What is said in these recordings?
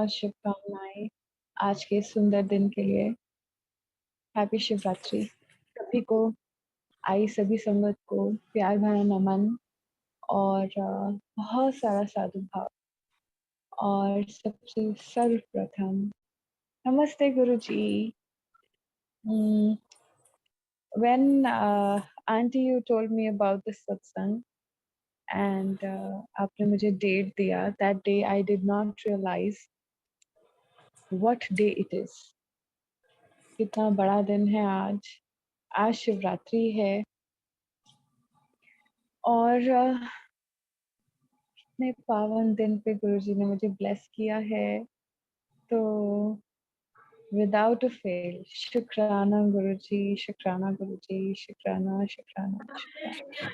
शुभकामनाएं आज के सुंदर दिन के लिए। हैप्पी शिवरात्रि सभी को। आई सभी संगत को प्यार भरा नमन और बहुत सारा साधु भाव। और सबसे सर्वप्रथम नमस्ते गुरु जी। When auntie you told me about this satsang and आपने मुझे डेट दिया, that day I did not realize what day it is. कितना बड़ा दिन है आज। आज शिवरात्रि है और इतने पावन दिन पे गुरुजी ने मुझे ब्लेस किया है, तो विदाउट अ फेल शुक्राना गुरुजी, शुक्राना गुरुजी, शुक्राना शुक्राना शुक्राना,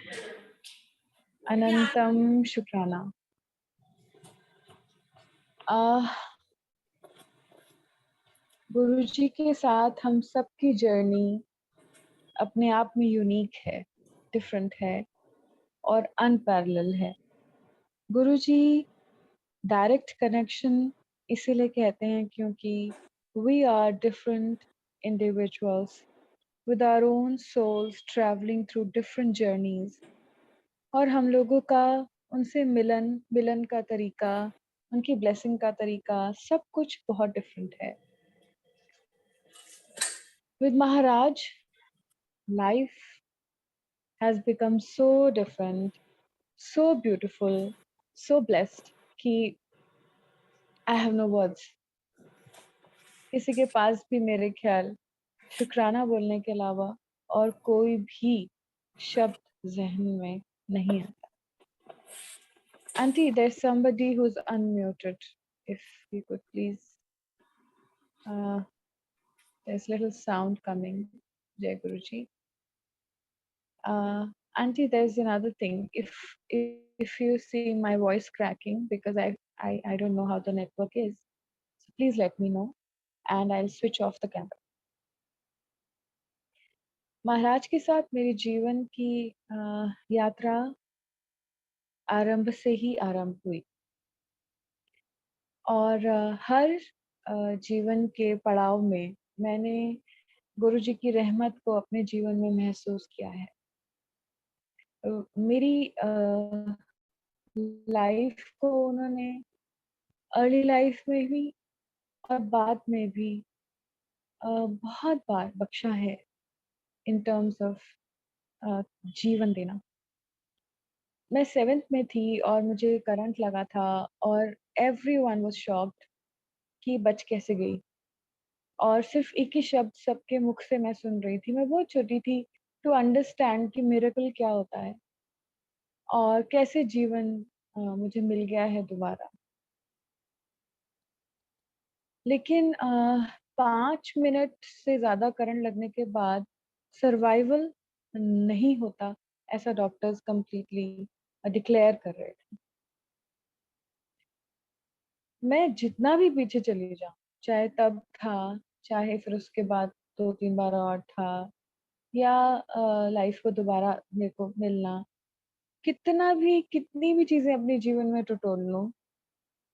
अनंतम शुक्राना। गुरुजी के साथ हम सबकी जर्नी अपने आप में यूनिक है, डिफरेंट है और अनपैरेलल है। गुरुजी डायरेक्ट कनेक्शन इसीलिए कहते हैं क्योंकि we are different individuals with our own souls traveling through different journeys, और हम लोगों का उनसे मिलन का तरीका, उनकी ब्लेसिंग का तरीका सब कुछ बहुत डिफरेंट है। With Maharaj, life has become so different, so beautiful, so blessed कि I have no words। किसी के पास भी मेरे ख्याल शुक्राना बोलने के अलावा और कोई भी शब्द जहन में नहीं आता। Auntie, there's somebody who's unmuted. If you could please, there's little sound coming. Jai Guruji. Auntie, there's another thing. If you see my voice cracking because I don't know how the network is, so please let me know and I'll switch off the camera. महाराज के साथ मेरे जीवन की यात्रा आरंभ से ही आरंभ हुई और हर जीवन के पड़ाव में मैंने गुरुजी की रहमत को अपने जीवन में महसूस किया है। मेरी लाइफ को उन्होंने अर्ली लाइफ में भी और बाद में भी बहुत बार बख्शा है इन टर्म्स ऑफ जीवन देना। मैं 7th में थी और मुझे करंट लगा था और एवरीवन वाज शॉक्ड कि बच कैसे गई, और सिर्फ एक ही शब्द सबके मुख से मैं सुन रही थी। मैं बहुत छोटी थी टू अंडरस्टैंड कि मिरेकल क्या होता है और कैसे जीवन मुझे मिल गया है दोबारा। लेकिन 5 मिनट से ज्यादा करंट लगने के बाद सर्वाइवल नहीं होता, ऐसा डॉक्टर्स कंप्लीटली डिक्लेयर कर रहे थे। मैं जितना भी पीछे चली जाऊं, चाहे तब था, चाहे फिर उसके बाद 2-3 बार और था, या लाइफ को दोबारा मेरे को मिलना, कितनी भी चीजें अपने जीवन में टटोल लूं,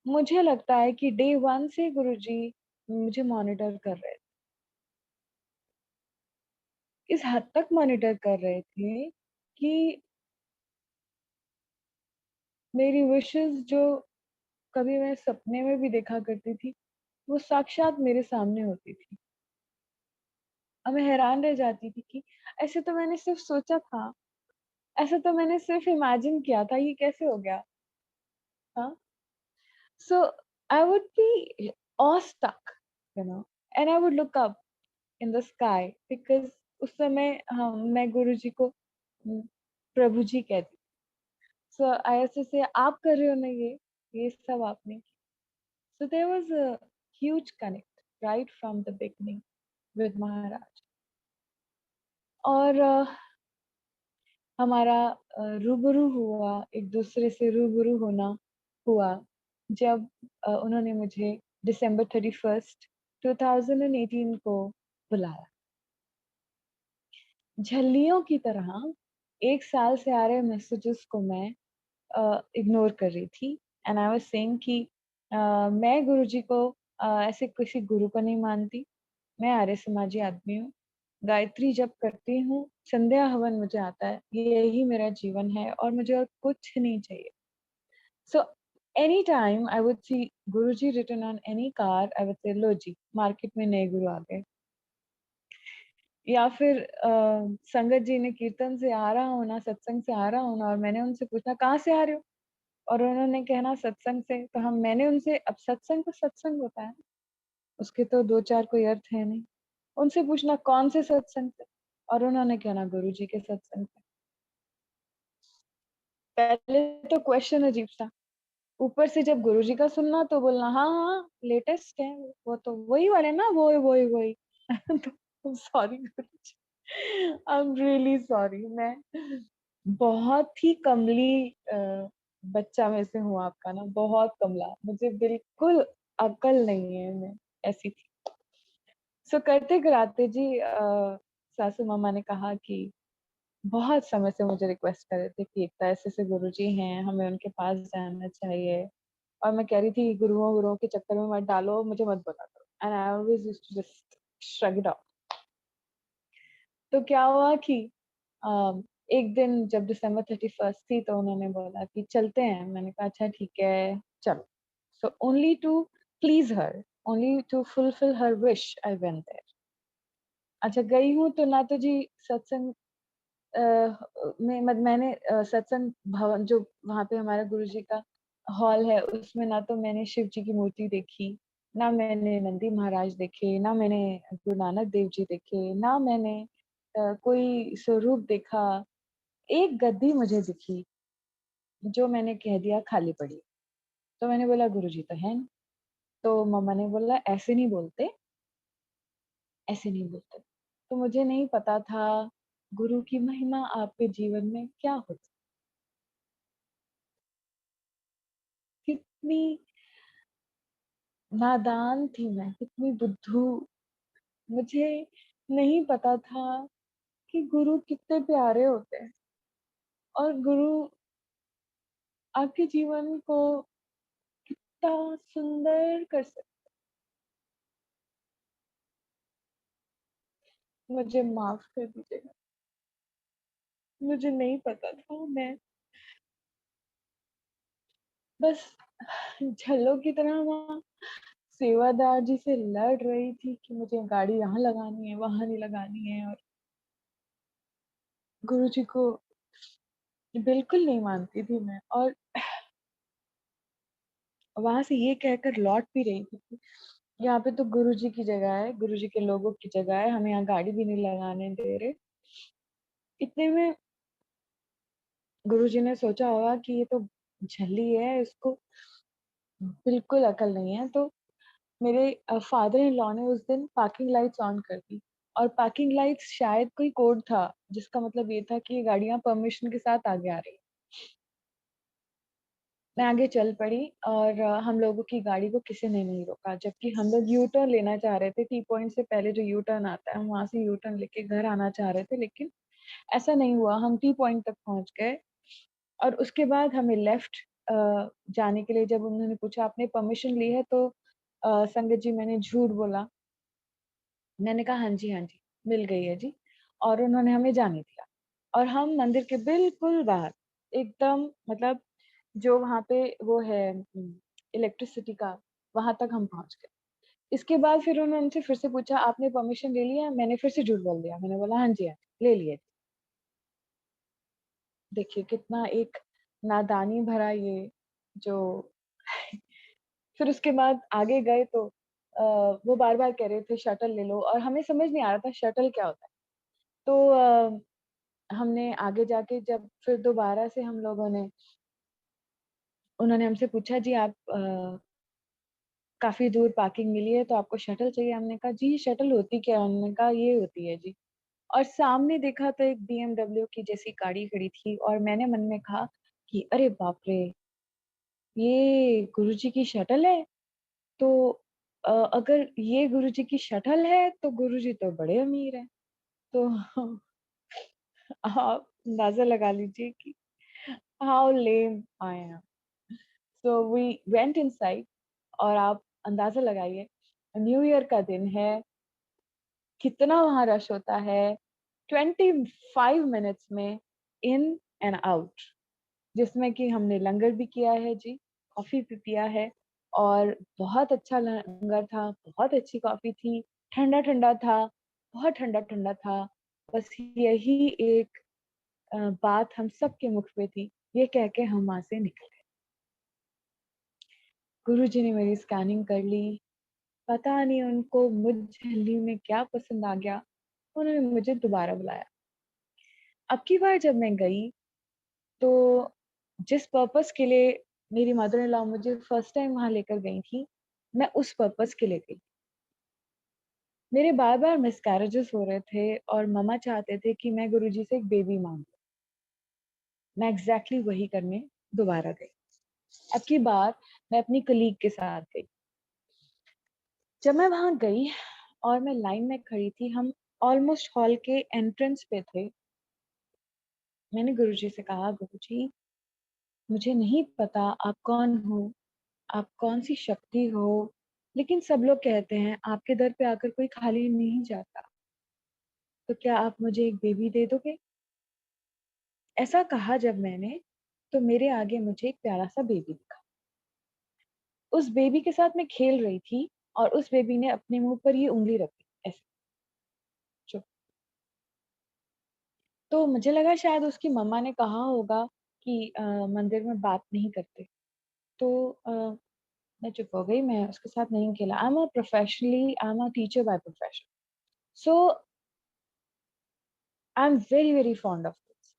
मुझे लगता है कि डे 1 से गुरुजी मुझे मॉनिटर कर रहे थे। इस हद तक मॉनिटर कर रहे थे कि मेरी विशेस जो कभी मैं सपने में भी देखा करती थी, वो साक्षात मेरे सामने होती थी। अब मैं हैरान रह जाती थी कि ऐसे तो मैंने सिर्फ सोचा था, ऐसा तो मैंने सिर्फ इमेजिन किया था, ये कैसे हो गया? हाँ, so I would be awestruck, and I would look up in the sky because उस समय मैं गुरुजी को प्रभु जी कहती। So I used to say, आप कर रहे हो ना ये सब आपने किया। So there was a huge connect right from the beginning with Maharaj। और हमारा रूबरू हुआ, एक दूसरे से रूबरू होना हुआ जब उन्होंने मुझे December 31st 2018 को बुलाया। झल्लियों की तरह 1 साल से आ रहे मैसेजेस को मैं इग्नोर कर रही थी, एंड आई वाज सेइंग कि मैं गुरुजी को ऐसे किसी गुरु को नहीं मानती। मैं आर्य समाजी आदमी हूँ। गायत्री जप करती हूँ, संध्या हवन मुझे आता है। यही मेरा जीवन है और मुझे और कुछ नहीं चाहिए। So anytime I would see Guruji written on any car, I would say लो जी, मार्केट में नए गुरु आ गए। या फिर संगत जी ने कीर्तन से आ रहा होना, सत्संग से आ रहा होना और मैंने उनसे पूछना कहाँ से आ रहे हो? और उन्होंने कहना सत्संग से, तो हम मैंने उनसे अब सत्संग तो सत्संग होता है, उसके तो 2-4 कोई अर्थ है नहीं। उनसे पूछना कौन से सत्संग से? और उन्होंने कहना गुरुजी के सत्संग से। पहले तो क्वेश्चन अजीब सा, ऊपर से जब गुरुजी का सुनना तो बोलना हाँ, हाँ, लेटेस्ट है, वो तो वही वाले ना, वही। तो sorry Guruji, I am really sorry. मैं बहुत ही कमली बच्चा में से हूँ आपका ना, बहुत कमला। मुझे बिल्कुल अक्ल नहीं है, मैं ऐसी थी। सो करते-कराते जी सासू मामा ने कहा कि बहुत समय से मुझे रिक्वेस्ट कर रहे थे कि एकता ऐसे-ऐसे गुरुजी हैं, हमें उनके पास जाना चाहिए। और मैं कह रही थी गुरुओं-वुरुओं के चक्कर में मत डालो, मुझे मत बोला करो। And I always used to just shrug it off. तो क्या हुआ कि अ, एक दिन जब दिसंबर 31st थी तो उन्होंने बोला कि चलते हैं। मैंने कहा अच्छा ठीक है, चलो। So only to please her, only to fulfil her wish I went there. अच्छा गई हूँ तो ना तो जी सत्संग अ, मैंने सत्संग भवन जो वहाँ पे हमारा गुरुजी का हॉल है, उसमें ना तो मैंने शिव जी की मूर्ति देखी, ना मैंने नंदी महाराज देखे, ना मैंने गुरु नानक देव जी देखे, ना मैंने कोई स्वरूप देखा। एक गद्दी मुझे दिखी, जो मैंने कह दिया खाली पड़ी है। तो मैंने बोला गुरुजी तो हैं नहीं। तो मम्मा ने बोला ऐसे नहीं बोलते, ऐसे नहीं बोलते। तो मुझे नहीं पता था गुरु की महिमा आपके जीवन में क्या होती, कितनी नादान थी मैं, कितनी बुद्धू। मुझे नहीं पता था कि गुरु कितने प्यारे होते हैं और गुरु आपके जीवन को कितना सुंदर कर सकते। मुझे माफ कर दीजिएगा, मुझे नहीं पता था। मैं बस झल्लों की तरह वहाँ सेवादार जी से लड़ रही थी कि मुझे गाड़ी यहाँ लगानी है, वहाँ नहीं लगानी है, और गुरुजी को बिल्कुल नहीं मानती थी मैं। और वहां से ये कहकर लौट भी रही थी कि यहाँ पे तो गुरुजी की जगह है, गुरुजी के लोगों की जगह है, हमें यहाँ गाड़ी भी नहीं लगाने दे रहे। इतने में गुरुजी ने सोचा होगा कि ये तो झल्ली है, इसको बिल्कुल अकल नहीं है। तो मेरे फादर इन लॉ ने उस दिन पार्किंग लाइट्स ऑन कर दी। और पार्किंग लाइट्स शायद कोई कोड था, जिसका मतलब ये था कि ये गाड़ियां परमिशन के साथ आगे आ रही। मैं आगे चल पड़ी और हम लोगों की गाड़ी को किसी ने नहीं रोका, जबकि हम लोग यू टर्न लेना चाह रहे थे। टी पॉइंट से पहले जो यू टर्न आता है, हम वहां से यू टर्न लेके घर आना चाह रहे थे, लेकिन ऐसा नहीं हुआ। हम टी पॉइंट तक पहुंच गए और उसके बाद हमें लेफ्ट जाने के लिए जब उन्होंने पूछा आपने परमिशन ली है, तो संगत जी मैंने झूठ बोला। मैंने कहा हाँ जी, हाँ जी, मिल गई है जी। और उन्होंने हमें जाने दिया और हम मंदिर के बिल्कुल बाहर एकदम, मतलब जो वहाँ पे वो है इलेक्ट्रिसिटी का, वहाँ तक हम पहुँच गए। इसके बाद फिर उन्होंने उनसे फिर से पूछा आपने परमिशन ले लिया? मैंने फिर से झूठ बोल दिया। मैंने बोला हाँ जी, हाँ जी, ले लिए। देखिए कितना एक नादानी भरा ये जो फिर उसके बाद आगे गए तो वो बार-बार कह रहे थे शटल ले लो और हमें समझ नहीं आ रहा था शटल क्या होता है। तो हमने आगे जाके जब फिर दोबारा से हम लोगों ने उन्होंने हमसे पूछा जी आप काफ़ी दूर पार्किंग मिली है तो आपको शटल चाहिए? हमने कहा जी शटल होती क्या है? उन्होंने कहा ये होती है जी। और सामने देखा तो एक बीएमडब्ल्यू की जैसी गाड़ी खड़ी थी और मैंने मन में कहा कि अरे बाप रे! ये गुरुजी की शटल है? तो अगर ये गुरुजी की शटल है तो गुरुजी तो बड़े अमीर हैं। तो आप अंदाज़ा लगा लीजिए कि how lame I am. So we went inside और आप अंदाज़ा लगाइए, न्यू ईयर का दिन है, कितना वहाँ रश होता है, 25 मिनट्स में इन एंड आउट, जिसमें कि हमने लंगर भी किया है जी, कॉफ़ी भी पिया है और बहुत अच्छा लंगर था, बहुत अच्छी कॉफ़ी थी, ठंडा-ठंडा था, बहुत ठंडा-ठंडा था। बस यही एक बात हम सबके मुख पे थी, ये कह के हम वहाँ से निकले। गुरुजी ने मेरी स्कैनिंग कर ली, पता नहीं उनको मुझ झल्ली में क्या पसंद आ गया, उन्होंने मुझे दोबारा बुलाया। अब की बार जब मैं गई, तो जिस पर्पज़ के लिए मेरी मदर इन लॉ मुझे फर्स्ट टाइम वहाँ लेकर गई थी, मैं उस पर्पज़ के लिए गई। मेरे बार-बार मिसकैरेजेस हो रहे थे और मम्मा चाहते थे कि मैं गुरुजी से एक बेबी माँगूँ। मैं एग्ज़ैक्टली वही करने दोबारा गई। अब की बार मैं अपनी कलीग के साथ गई। जब मैं वहाँ गई और मैं लाइन में खड़ी थी, हम ऑलमोस्ट हॉल के एंट्रेंस पे थे। मैंने गुरुजी से कहा, "गुरुजी, मुझे नहीं पता आप कौन हो, आप कौन-सी शक्ति हो, लेकिन सब लोग कहते हैं आपके दर पे आकर कोई खाली नहीं जाता। तो क्या आप मुझे एक बेबी दे दोगे?" ऐसा कहा जब मैंने, तो मेरे आगे मुझे एक प्यारा-सा बेबी दिखा। उस बेबी के साथ मैं खेल रही थी और उस बेबी ने अपने मुँह पर ये उँगली रखी, ऐसे, चुप। तो मुझे लगा शायद उसकी मम्मा ने कहा होगा कि मंदिर में बात नहीं करते। तो मैं चुप हो गई, मैं उसके साथ नहीं खेला। I am a teacher by profession. So I am very, very fond of kids.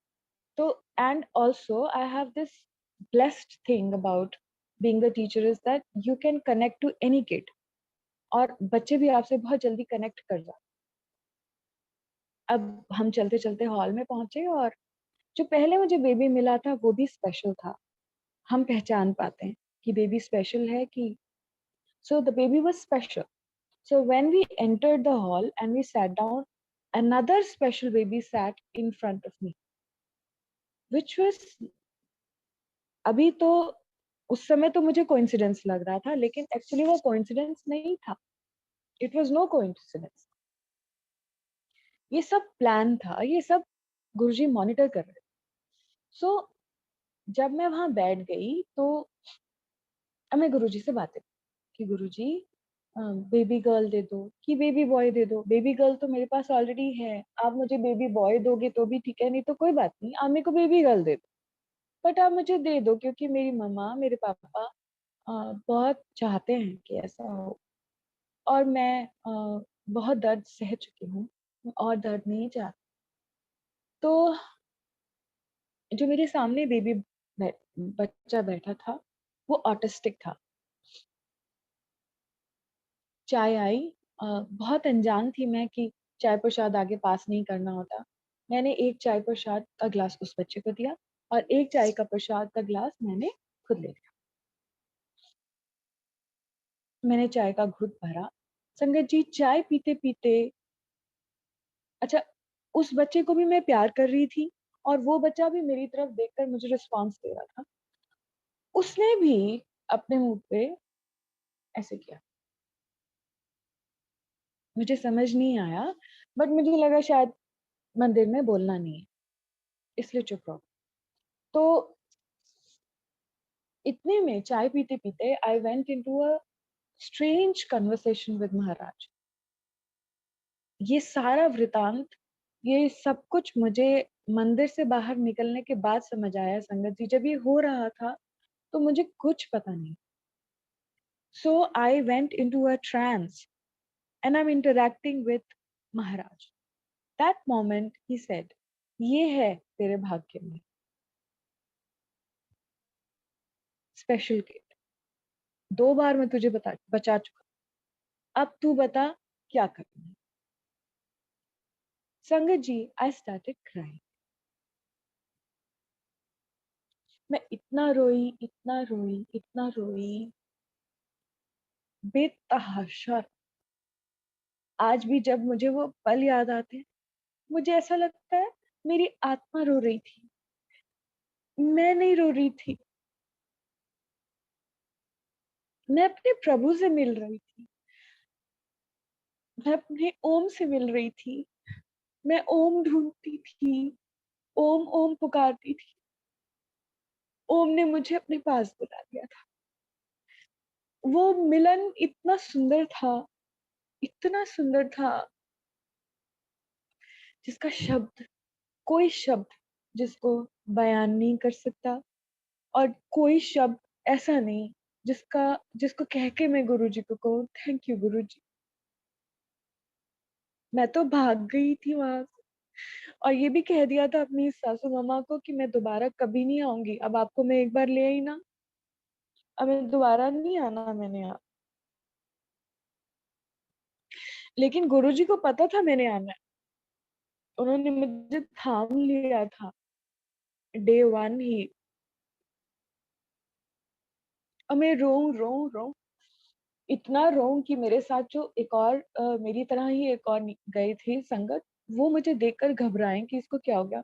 So, and also I have this blessed thing about being a teacher is that you can connect to any kid और बच्चे भी आपसे बहुत जल्दी connect कर जाते हैं। अब हम चलते-चलते हॉल में पहुँचे और जो पहले मुझे बेबी मिला था वो भी स्पेशल था। हम पहचान पाते हैं कि बेबी स्पेशल है कि so the baby was special. So when we entered the hall and we sat down, another special baby sat in front of me, which was अभी तो उस समय तो मुझे कोइंसिडेंस लग रहा था, लेकिन एक्चुअली वो कोइंसिडेंस नहीं था। It was no coincidence. ये सब प्लान था, ये सब गुरुजी मॉनिटर कर रहे थे। सो जब मैं वहाँ बैठ गई, तो अब मैं गुरुजी से बातें कि गुरुजी बेबी गर्ल दे दो कि बेबी बॉय दे दो। बेबी गर्ल तो मेरे पास ऑलरेडी है, आप मुझे बेबी बॉय दोगे तो भी ठीक है, नहीं तो कोई बात नहीं, आप मेरे को बेबी गर्ल दे दो। बट आप मुझे दे दो क्योंकि मेरी मम्मा, मेरे पापा बहुत चाहते हैं कि ऐसा हो। और मैं बहुत दर्द सह चुकी हूँ और दर्द नहीं चाहती। तो जो मेरे सामने बेबी बै बच्चा बैठा था, वो ऑटिस्टिक था। चाय आई, बहुत अनजान थी मैं कि चाय-प्रसाद आगे पास नहीं करना होता। मैंने एक चाय-प्रसाद का ग्लास उस बच्चे को दिया और एक चाय का प्रसाद का ग्लास मैंने खुद ले लिया। मैंने चाय का घूँट भरा। संगत जी, चाय पीते-पीते अच्छा, उस बच्चे को भी मैं प्यार कर रही थी और वो बच्चा भी मेरी तरफ देखकर मुझे रिस्पॉन्स दे रहा था। उसने भी अपने मुँह पे ऐसे किया। मुझे समझ नहीं आया, बट मुझे लगा शायद मंदिर में बोलना नहीं है, इसलिए चुप रहो। तो इतने में चाय पीते-पीते I went into a strange conversation with Maharaj. ये सारा वृतांत, ये सब कुछ मुझे मंदिर से बाहर निकलने के बाद समझ आया संगत जी। जब ये हो रहा था, तो मुझे कुछ पता नहीं। So I went into a trance and I'm interacting with Maharaj. That moment he said, ये है तेरे भाग्य में, स्पेशल किड। 2 बार मैं तुझे बचा चुका। अब तू बता क्या करना है? संगत जी, आई स्टार्टेड क्राइंग। मैं इतना रोई, इतना रोई, इतना रोई, बेतहाशा। आज भी जब मुझे वो पल याद आते हैं, मुझे ऐसा लगता है मेरी आत्मा रो रही थी। मैं नहीं रो रही थी। मैं अपने प्रभु से मिल रही थी, मैं अपने ओम से मिल रही थी, मैं ओम ढूंढती थी, ओम ओम पुकारती थी। ओम ने मुझे अपने पास बुला लिया था। वो मिलन इतना सुंदर था, इतना सुंदर था, जिसका शब्द, कोई शब्द जिसको बयान नहीं कर सकता, और कोई शब्द ऐसा नहीं जिसका जिसको कह के मैं गुरुजी को कहूँ थैंक यू गुरुजी। मैं तो भाग गई थी वहां से, और ये भी कह दिया था अपनी सासू मामा को कि मैं दोबारा कभी नहीं आऊंगी, अब आपको मैं एक बार ले आई ना, अब मैं दोबारा नहीं आना मैंने यहाँ। लेकिन गुरुजी को पता था मैंने आना है, उन्होंने मुझे थाम लिया था डे वन ही। और मैं रो रो रो, इतना रो कि मेरे साथ जो एक और मेरी तरह ही एक और गए थे संगत, वो मुझे देखकर घबराए कि इसको क्या हो गया।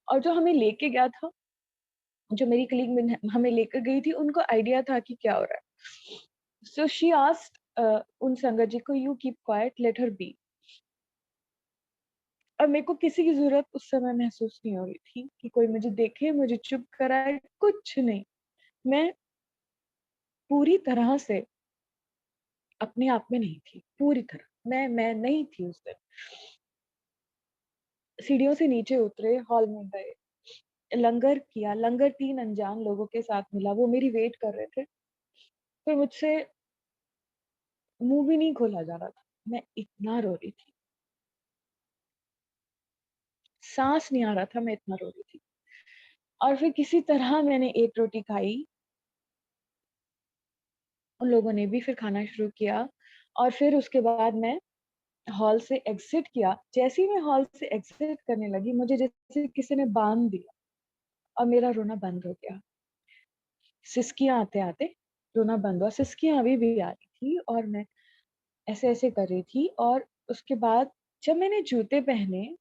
और जो हमें लेके गया था, जो मेरी कलीग में हमें लेकर गई थी, उनको आइडिया था कि क्या हो रहा है। सो शी आस्क्ड उन संगत जी को, you keep quiet, let her be. और मेरे को किसी की जरूरत उस समय महसूस नहीं हो रही थी कि कोई मुझे देखे, मुझे चुप कराए, कुछ नहीं। मैं पूरी तरह से अपने आप में नहीं थी, पूरी तरह मैं नहीं थी उस दिन। सीढ़ियों से नीचे उतरे, हॉल में गए, लंगर किया, लंगर 3 अनजान लोगों के साथ मिला, वो मेरी वेट कर रहे थे। फिर मुझसे मुंह भी नहीं खोला जा रहा था, मैं इतना रो रही थी, सांस नहीं आ रहा था, मैं इतना रो रही थी। और फिर किसी तरह मैंने एक रोटी खाई, उन लोगों ने भी फिर खाना शुरू किया। और फिर उसके बाद मैं हॉल से एग्जिट किया। जैसे ही मैं हॉल से एग्जिट करने लगी, मुझे जैसे किसी ने बांध दिया और मेरा रोना बंद हो गया। सिसकियां आते आते रोना बंद हुआ, सिसकियां अभी भी आ रही थी और मैं ऐसे ऐसे कर रही थी। और उसके बाद जब मैंने जूते पहने,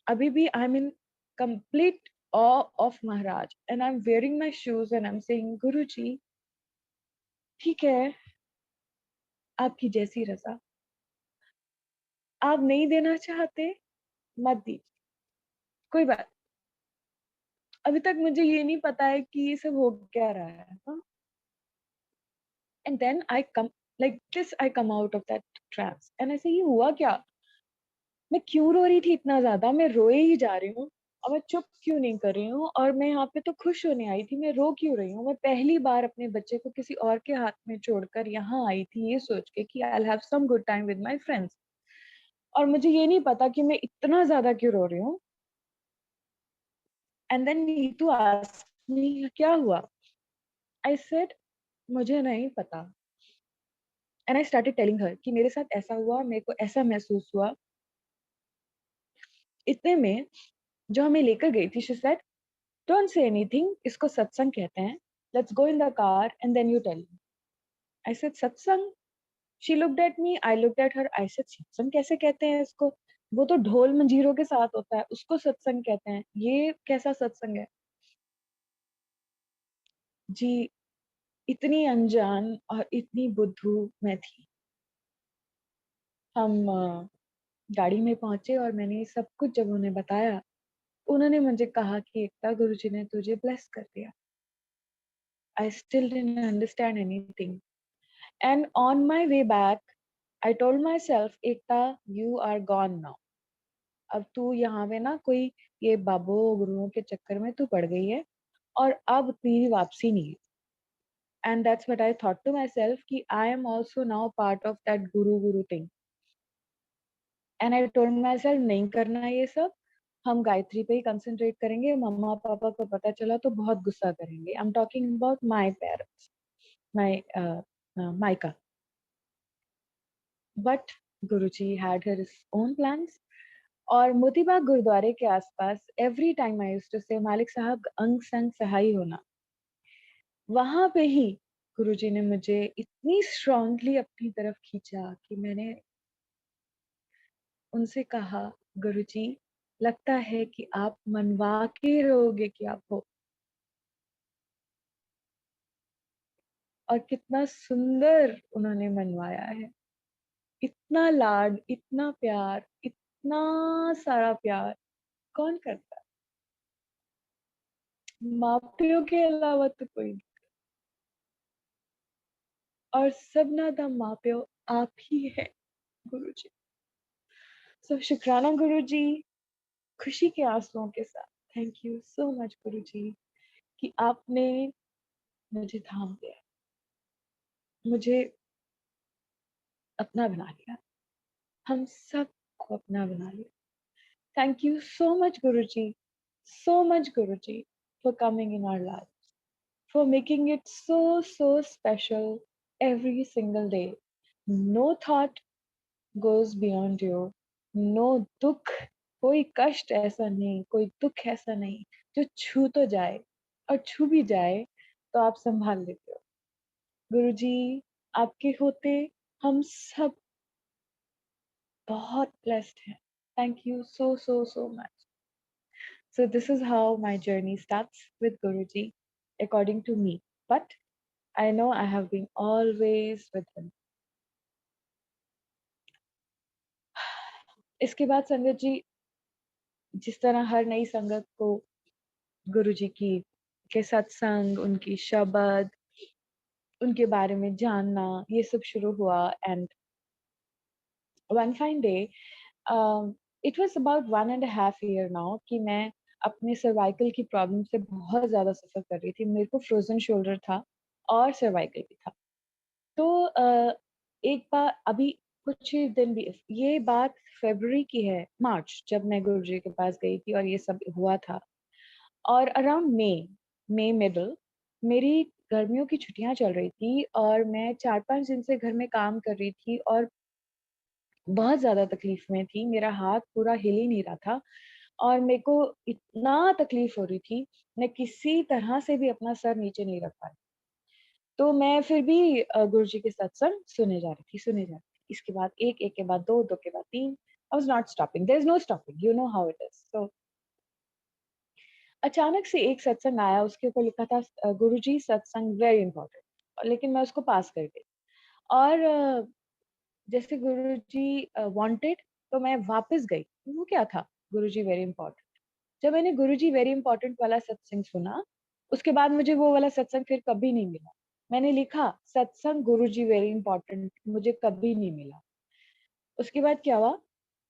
अभी भी I am in complete awe of Maharaj, and I am wearing my shoes and I am saying Guruji, ठीक है, आपकी जैसी रजा, आप नहीं देना चाहते मत दीजिए, कोई बात। अभी तक मुझे ये नहीं पता है कि ये सब हो क्या रहा है। And then I come, like this I come out of that trance, and ऐसे ये हुआ क्या, मैं क्यों रो रही थी इतना ज्यादा, मैं रोए ही जा रही हूँ, और मैं चुप क्यों नहीं कर रही हूँ। और मैं यहाँ पे तो खुश होने आई थी, मैं रो क्यों रही हूँ। मैं पहली बार अपने बच्चे को किसी और के हाथ में छोड़कर यहाँ आई थी, ये सोच के कि I have some good time with my friends, और मुझे ये नहीं पता कि मैं इतना ज्यादा क्यों रो रही हूँ। And then Neetu asked me क्या हुआ। आई सेड मुझे नहीं पता। And I started telling her कि मेरे साथ ऐसा हुआ, मेरे को ऐसा महसूस हुआ। इतने में जो हमें लेकर गई थी, she said don't say anything, इसको सत्संग कहते हैं, let's go in the car and then you tell me. I said satsang. She looked at me, I looked at her, I said सत्संग कैसे कहते हैं इसको, वो तो ढोल मंजीरों के साथ होता है, उसको सत्संग कहते हैं, ये कैसा सत्संग है। जी, इतनी अनजान और इतनी बुद्धू मैं थी। हम गाड़ी में पहुंचे और मैंने सब कुछ जब उन्हें बताया, उन्होंने मुझे कहा कि एकता गुरुजी ने तुझे ब्लेस कर दिया। I still didn't understand anything, and on my way back I told myself, Ekta you are gone now, अब तू यहाँ पे ना कोई ये बाबू गुरुओं के चक्कर में तू पड़ गई है, और अब तेरी वापसी नहीं है। And that's what I thought to myself कि I am also now part of that guru guru thing. And I told myself नहीं करना ये सब, हम गायत्री पे ही कंसंट्रेट करेंगे, मम्मा पापा को पता चला तो बहुत गुस्सा करेंगे। I am talking about my parents, my maika. But Guruji had his own plans. और मोतीबाग गुरुद्वारे के आसपास every time I used to say Malik साहब अंग संग सहाई होना, वहां पे ही गुरुजी ने मुझे इतनी स्ट्रांगली अपनी तरफ खींचा कि मैंने उनसे कहा, गुरुजी लगता है कि आप मनवा के रहोगे कि आप हो। और कितना सुंदर उन्होंने मनवाया है। इतना लाड, इतना प्यार, इतना सारा प्यार कौन करता है? माँ-प्यो के अलावा तो कोई नहीं। और सबना दा माँ-प्यो आप ही है गुरुजी। सो शुक्राना गुरुजी, खुशी के आँसुओं के साथ थैंक यू सो मच गुरुजी कि आपने मुझे थाम लिया, मुझे अपना बना लिया, हम सबको अपना बना लिया। Thank you so much Guruji, so much Guruji for coming in our lives, for making it so special every single day. No thought goes beyond you, no दुख, कोई कष्ट ऐसा नहीं, कोई दुख ऐसा नहीं जो छू तो जाए, और छू भी जाए तो आप संभाल लेते हो। गुरुजी आपके होते हम सब बहुत ब्लेस्ड हैं। Thank you so much. So this is how my journey starts with Guruji, according to me. But I know I have been always with him. इसके बाद संगत जी, जिस तरह हर नई संगत को गुरुजी की के सत्संग, उनकी शब्द, उनके बारे में जानना, ये सब शुरू हुआ। And one fine day, it was about 1.5 year now कि मैं अपने सर्वाइकल की प्रॉब्लम से बहुत ज़्यादा सफ़र कर रही थी। मेरे को फ्रोज़न शोल्डर था और सर्वाइकल भी था। तो एक बार अभी कुछ ही दिन भी, ये बात फ़रवरी की है, मार्च, जब मैं गुरुजी के पास गई थी और ये सब हुआ था। और अराउंड मई मिडल मेरी गर्मियों की छुट्टियाँ चल रही थी और मैं 4-5 दिन से घर में काम कर रही थी और बहुत ज़्यादा तकलीफ़ में थी। मेरा हाथ पूरा हिल ही नहीं रहा था और मेरे को इतना तकलीफ़ हो रही थी, मैं किसी तरह से भी अपना सर नीचे नहीं रख पा रही। तो मैं फिर भी गुरुजी के सत्संग सुने जा रही थी। इसके बाद 1, 1 के बाद 2, 2 के बाद 3, I was not stopping, there is no stopping, you know how it is. तो अचानक से एक सत्संग आया, उसके ऊपर लिखा था गुरुजी सत्संग वेरी इम्पोर्टेंट, लेकिन मैं उसको पास कर गई। और जैसे गुरुजी वांटेड, तो मैं वापस गई। वो क्या था? गुरुजी वेरी इम्पोर्टेंट। जब मैंने गुरुजी वेरी इम्पोर्टेंट वाला सत्संग सुना, उसके बाद मुझे वो वाला सत्संग फिर कभी नहीं मिला। मैंने लिखा सत्संग गुरुजी वेरी इम्पोर्टेंट, मुझे कभी नहीं मिला। उसके बाद क्या हुआ?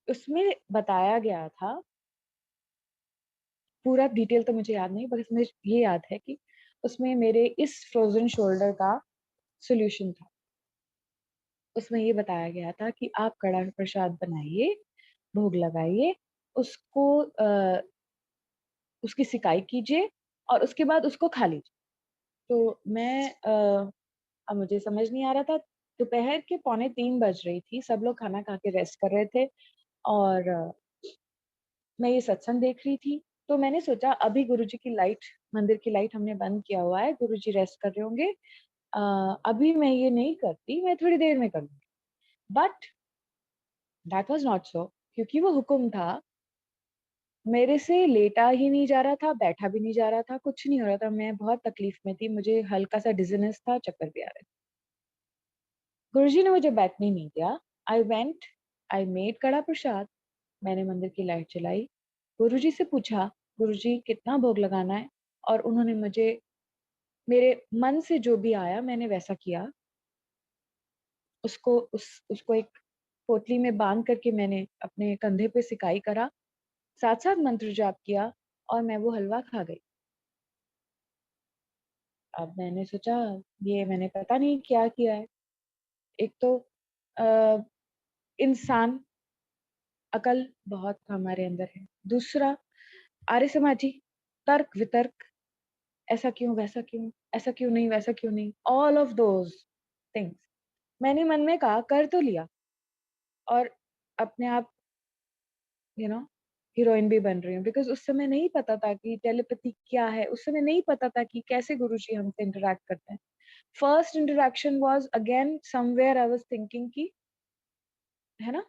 उसमें बताया गया था, पूरा डिटेल तो मुझे याद नहीं, बस मुझे ये याद है कि उसमें मेरे इस फ्रोज़न शोल्डर का सॉल्यूशन था। उसमें ये बताया गया था कि आप कड़ा प्रसाद बनाइए, भोग लगाइए, उसको उसकी सिकाई कीजिए और उसके बाद उसको खा लीजिए। तो मैं अब मुझे समझ नहीं आ रहा था, दोपहर के पौने 3 बज रही थी, सब लोग खाना खा के रेस्ट कर रहे थे और मैं ये सत्संग देख रही थी। तो मैंने सोचा अभी गुरुजी की लाइट, मंदिर की लाइट हमने बंद किया हुआ है, गुरुजी रेस्ट कर रहे होंगे। अ, अभी मैं ये नहीं करती, मैं थोड़ी देर में कर लूँगी। But that was not so, क्योंकि वो हुक्म था, मेरे से लेटा ही नहीं जा रहा था, बैठा भी नहीं जा रहा था, कुछ नहीं हो रहा था। मैं बहुत तकलीफ में थी, मुझे हल्का-सा डिज़ीनेस था, चक्कर भी आ रहे थे। गुरुजी ने मुझे बैठने नहीं दिया। आई वेंट, आई मेड कड़ा प्रसाद, मैंने मंदिर की लाइट जलाई, गुरुजी से पूछा, "गुरुजी कितना भोग लगाना है?" और उन्होंने मुझे, मेरे मन से जो भी आया मैंने वैसा किया। उसको एक पोटली में बाँध कर के मैंने अपने कंधे पे सिकाई करा, साथ-साथ मंत्र जाप किया और मैं वो हलवा खा गई। अब मैंने सोचा ये मैंने पता नहीं क्या किया है। एक तो अ, इंसान अकल बहुत हमारे अंदर है। दूसरा आर्य-समाजी, तर्क-वितर्क, ऐसा क्यों, वैसा क्यों, ऐसा क्यों नहीं, वैसा क्यों नहीं, ऑल ऑफ दोज़ थिंग्स। मैंने मन में कहा कर तो लिया और अपने आप यू नो हीरोइन भी बन रही हूँ, बिकॉज़ उस समय नहीं पता था कि टेलीपैथी क्या है, उस समय नहीं पता था कि कैसे गुरुजी हमसे इंटरैक्ट करते हैं। First interaction was again somewhere I was thinking कि है ना?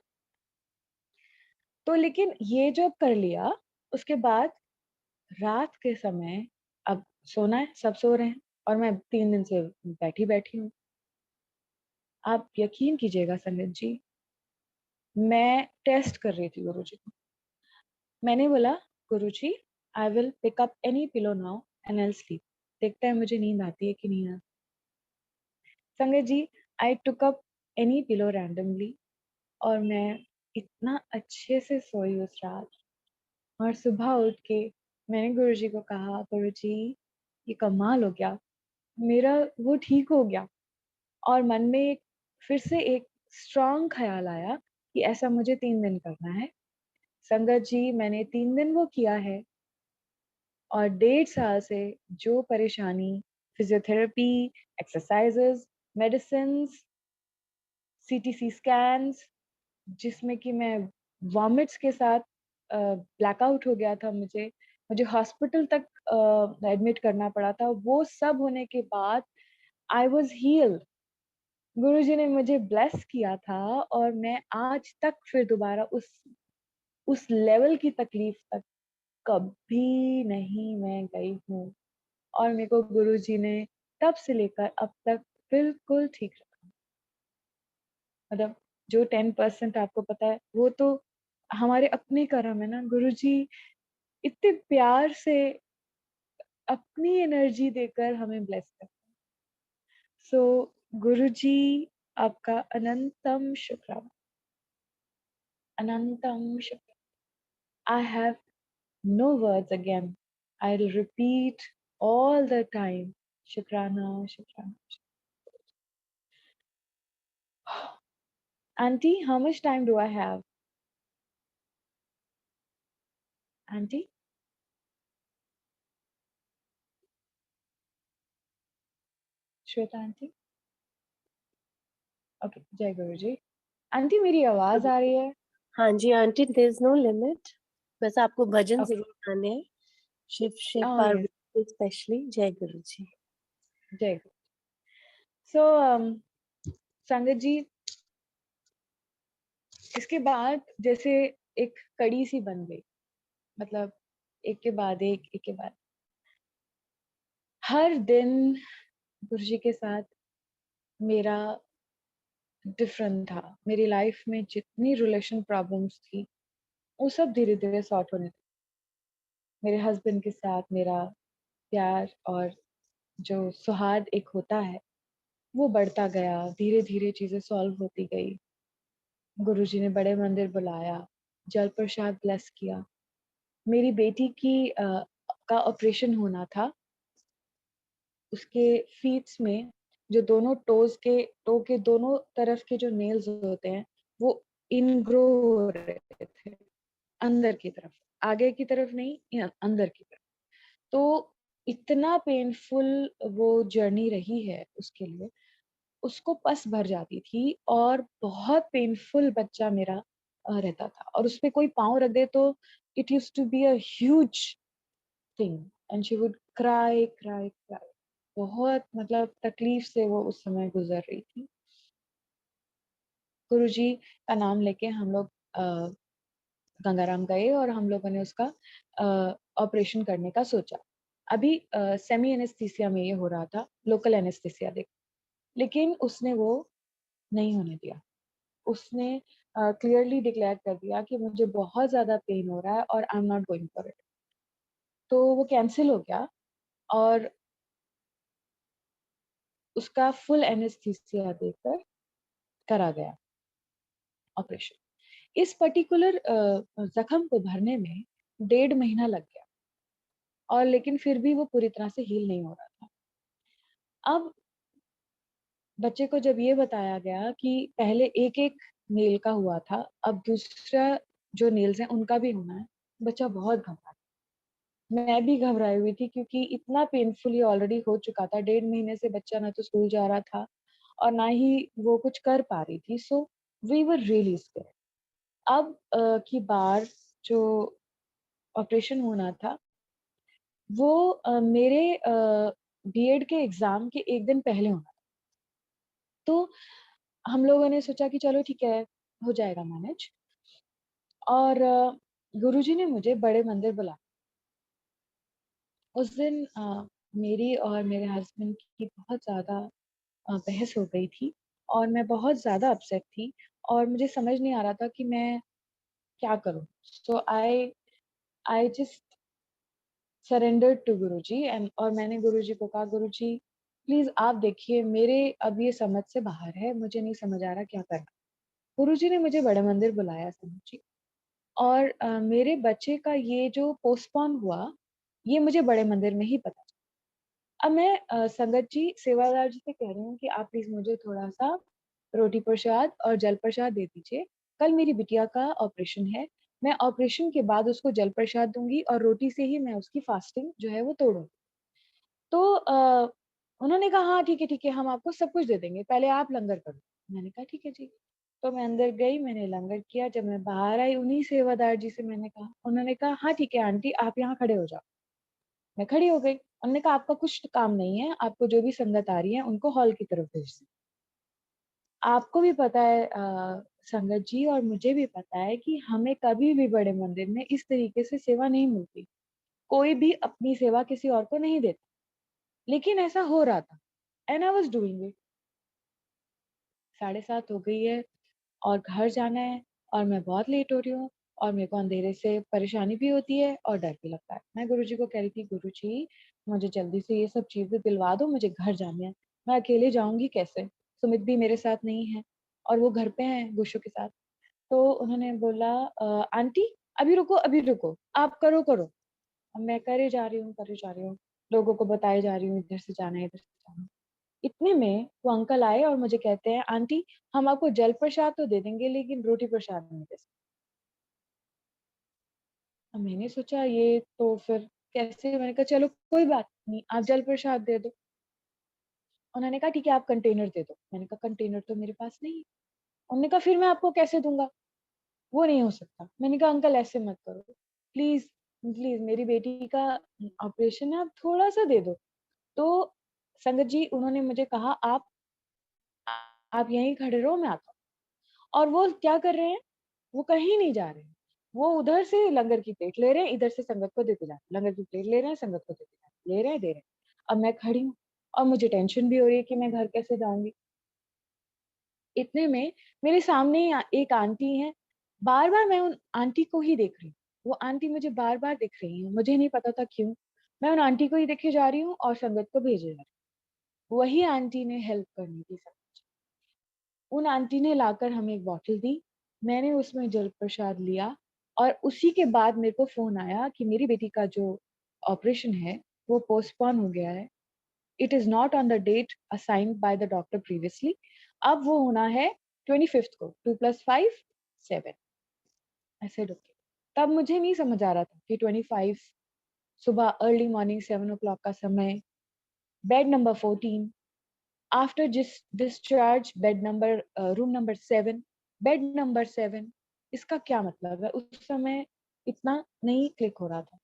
तो लेकिन ये जब कर लिया, उसके बाद रात के समय अब सोना है, सब सो रहे हैं। और मैं 3 दिन से बैठी-बैठी हूँ। आप यकीन कीजिएगा संगत जी, मैं टेस्ट कर रही थी गुरुजी को। मैंने बोला, "Guruji, I will pick up any pillow now and I will sleep. देखते हैं मुझे नींद आती है कि नहीं आती।" संगत जी, आई टूक अप एनी पिलो रैंडमली और मैं इतना अच्छे से सोई उस रात। और सुबह उठ के मैंने गुरुजी को कहा, "गुरुजी, ये कमाल हो गया। मेरा वो ठीक हो गया।" और मन में एक फिर से एक स्ट्रॉन्ग ख़्याल आया कि ऐसा मुझे 3 दिन करना है। संगत जी, मैंने 3 दिन वो किया है और 1.5 साल से जो परेशानी physiotherapy, exercises, medicines, CTC scans जिसमें कि मैं वॉमिट्स के साथ ब्लैकआउट हो गया था मुझे। मुझे हॉस्पिटल तक एडमिट करना पड़ा था। वो सब होने के बाद आई वाज़ हील्ड। गुरुजी ने मुझे ब्लेस किया था और मैं आज तक फिर दोबारा उस लेवल की तकलीफ तक कभी नहीं मैं गई हूँ और मेरे को गुरुजी ने तब से लेकर अब तक बिल्कुल ठीक रखा। मतलब जो 10% आपको पता है, वो तो हमारे अपने कर्म है ना। गुरुजी इतने प्यार से अपनी एनर्जी देकर हमें ब्लेस करते हैं। सो गुरुजी आपका अनंतम शुक्राना, अनंतम शुक्र। I have no words again. I'll repeat all the time. Shukrana, Shukrana. Auntie, how much time do I have? Auntie? Shweta auntie? Okay, Jai Guruji. Auntie मेरी आवाज आ रही है? हाँ जी auntie, there is no limit. बस आपको भजन Okay. जरूर गाने हैं, Shiv Shiv Oh yes, Parvati specially. जय गुरु जी। Jai Guru. So संगत जी, इसके बाद जैसे एक कड़ी सी बन गई। मतलब एक के बाद एक के बाद हर दिन गुरुजी के साथ मेरा डिफरेंट था। मेरी लाइफ में जितनी रिलेशन प्रॉब्लम्स थी, वो सब धीरे-धीरे सॉर्ट होने लगी। मेरे हस्बैंड के साथ मेरा प्यार और जो सौहार्द एक होता है, वो बढ़ता गया। धीरे-धीरे चीज़ें सॉल्व होती गई। गुरुजी ने बड़े मंदिर बुलाया, जल प्रसाद ब्लेस किया। मेरी बेटी की का ऑपरेशन होना था। उसके फीट्स में जो दोनों टो के दोनों तरफ के जो नेल्स होते हैं, वो इनग्रो हो रहे थे, अंदर की तरफ। आगे की तरफ नहीं, अंदर की तरफ। तो इतना पेनफुल वो जर्नी रही है उसके लिए। उसको पस भर जाती थी और बहुत पेनफुल बच्चा मेरा रहता था और उसपे कोई पाँव रख दे तो it used to be a huge thing and she would cry, cry, cry. बहुत मतलब तकलीफ से वो उस समय गुज़र रही थी। गुरुजी का नाम लेके हम लोग गंगाराम गए और हम लोगों ने उसका ऑपरेशन करने का सोचा। अभी सेमी एनेस्थीसिया में ये हो रहा था, लोकल एनेस्थीसिया देके। लेकिन उसने वो नहीं होने दिया। उसने क्लियरली डिक्लेयर कर दिया कि मुझे बहुत ज़्यादा पेन हो रहा है और I am not going for it. तो वो कैंसल हो गया और उसका फुल एनेस्थीसिया देकर करा गया ऑपरेशन। इस पर्टिकुलर ज़ख्म को भरने में 1.5 महीना लग गया और लेकिन फिर भी वो पूरी तरह से हील नहीं हो रहा था। अब बच्चे को जब ये बताया गया कि पहले एक-एक नेल का हुआ था, अब दूसरा जो नेल्स हैं उनका भी होना है, बच्चा बहुत घबरा। मैं भी घबराई हुई थी क्योंकि इतना पेनफुल ये ऑलरेडी हो चुका था। 1.5 महीने से बच्चा ना तो स्कूल जा रहा था और ना ही वो कुछ कर पा रही थी। So we were really scared. अब की बार जो ऑपरेशन होना था, वो मेरे बीएड के एग्ज़ाम के 1 दिन पहले होना था। तो हम लोगों ने सोचा कि चलो ठीक है, हो जाएगा मैनेज और गुरुजी ने मुझे बड़े मंदिर बुलाया। उस दिन मेरी और मेरे हस्बैंड की बहुत ज़्यादा बहस हो गई थी और मैं बहुत ज़्यादा अपसेट थी और मुझे समझ नहीं आ रहा था कि मैं क्या करूँ? So I just surrendered to Guruji and और मैंने गुरुजी को कहा, गुरुजी प्लीज़ आप देखिए मेरे अब ये समझ से बाहर है, मुझे नहीं समझ आ रहा क्या करना। गुरुजी ने मुझे बड़े मंदिर बुलाया समझी और मेरे बच्चे का ये जो पोस्टपोन हुआ, ये मुझे बड़े मंदिर में ही पता चला। अब मैं संगत जी, सेवादार जी से कह रही हूँ कि आप प्लीज़ मुझे थोड़ा-सा रोटी प्रसाद और जल प्रसाद दे दीजिए। कल मेरी बिटिया का ऑपरेशन है। मैं ऑपरेशन के बाद उसको जल प्रसाद दूँगी और रोटी से ही मैं उसकी फास्टिंग जो है वो तोड़ूँगी। तो उन्होंने कहा, "हाँ, ठीक है, हम आपको सब कुछ दे देंगे, पहले आप लंगर करो।" मैंने कहा, "ठीक है जी।" तो मैं अंदर गई, मैंने लंगर किया, जब मैं बाहर आई, उन्हीं सेवादार जी से मैंने कहा उन्होंने कहा, "हाँ, ठीक है आंटी, आप यहाँ खड़े हो जाओ।" मैं खड़ी हो गई। उन्होंने कहा, "आपका कुछ काम नहीं है, आपको जो भी संगत आ रही है, उनको हॉल की तरफ भेज दें।" आपको भी पता है संगत जी और मुझे भी पता है कि हमें कभी भी बड़े मंदिर में इस तरीके से सेवा नहीं मिलती। कोई भी अपनी सेवा किसी और को नहीं देता। लेकिन ऐसा हो रहा था and I was doing it. 7:30 हो गई है और घर जाना है और मैं बहुत लेट हो रही हूँ और मेरे को अंधेरे से परेशानी भी होती है और डर भी लगता है। मैं गुरुजी को कह रही थी, "गुरुजी, मुझे जल्दी से ये सब चीज़ें दिलवा दो, मुझे घर जाना है। मैं अकेले जाऊँगी कैसे? सुमित भी मेरे साथ नहीं है और वो घर पे हैं गुशु के साथ।" तो उन्होंने बोला आंटी अभी रुको, आप करो। अब मैं करे जा रही हूँ, लोगों को बताए जा रही हूँ इधर से जाना है, इधर से जाना है। इतने में वो अंकल आए और मुझे कहते हैं, "आंटी हम आपको जल प्रसाद तो दे देंगे लेकिन रोटी प्रसाद नहीं दे सकते।" अब मैंने सोचा ये तो फिर कैसे? मैंने कहा चलो कोई बात नहीं, आप जल प्रसाद दे दो। उन्होंने कहा ठीक है आप कंटेनर दे दो। मैंने कहा कंटेनर तो मेरे पास नहीं है। उन्होंने कहा फिर मैं आपको कैसे दूँगा? वो नहीं हो सकता। मैंने कहा अंकल ऐसे मत करो। प्लीज़, प्लीज़ मेरी बेटी का ऑपरेशन है, आप थोड़ा-सा दे दो। तो संगत जी उन्होंने मुझे कहा आप यहीं खड़े रहो मैं आता हूँ। और वो क्या कर रहे हैं? वो कहीं नहीं जा रहे हैं। वो उधर से लंगर की प्लेट ले रहे हैं, इधर से संगत को देते जा रहे हैं। लंगर की प्लेट ले रहे हैं, संगत को देते जा रहे हैं। ले रहे हैं, दे रहे हैं। अब मैं खड़ी हूँ और मुझे टेंशन भी हो रही है कि मैं घर कैसे जाऊँगी? इतने में मेरे सामने ही एक आंटी हैं, बार-बार मैं उन आंटी को ही देख रही हूँ। वो आंटी मुझे बार-बार दिख रही हैं, मुझे नहीं पता था क्यों? मैं उन आंटी को ही देखे जा रही हूँ और संगत को भेजे जा रही हूँ। वही आंटी ने हेल्प करनी थी सब। उन आंटी ने लाकर हमें एक बॉटल दी, मैंने उसमें जल प्रसाद लिया और उसी के बाद मेरे को फ़ोन आया कि मेरी बेटी का जो ऑपरेशन है, वो पोस्टपोन हो गया है। It is not on the date assigned by the doctor previously. अब वो होना है 25th को, 2 + 5 7। I said okay. तब मुझे नहीं समझ आ रहा था कि 25 सुबह अर्ली मॉर्निंग 7 o'clock का समय, bed number 14 after discharge bed number room number 7 bed number 7 इसका क्या मतलब है? उस समय इतना नहीं क्लिक हो रहा था।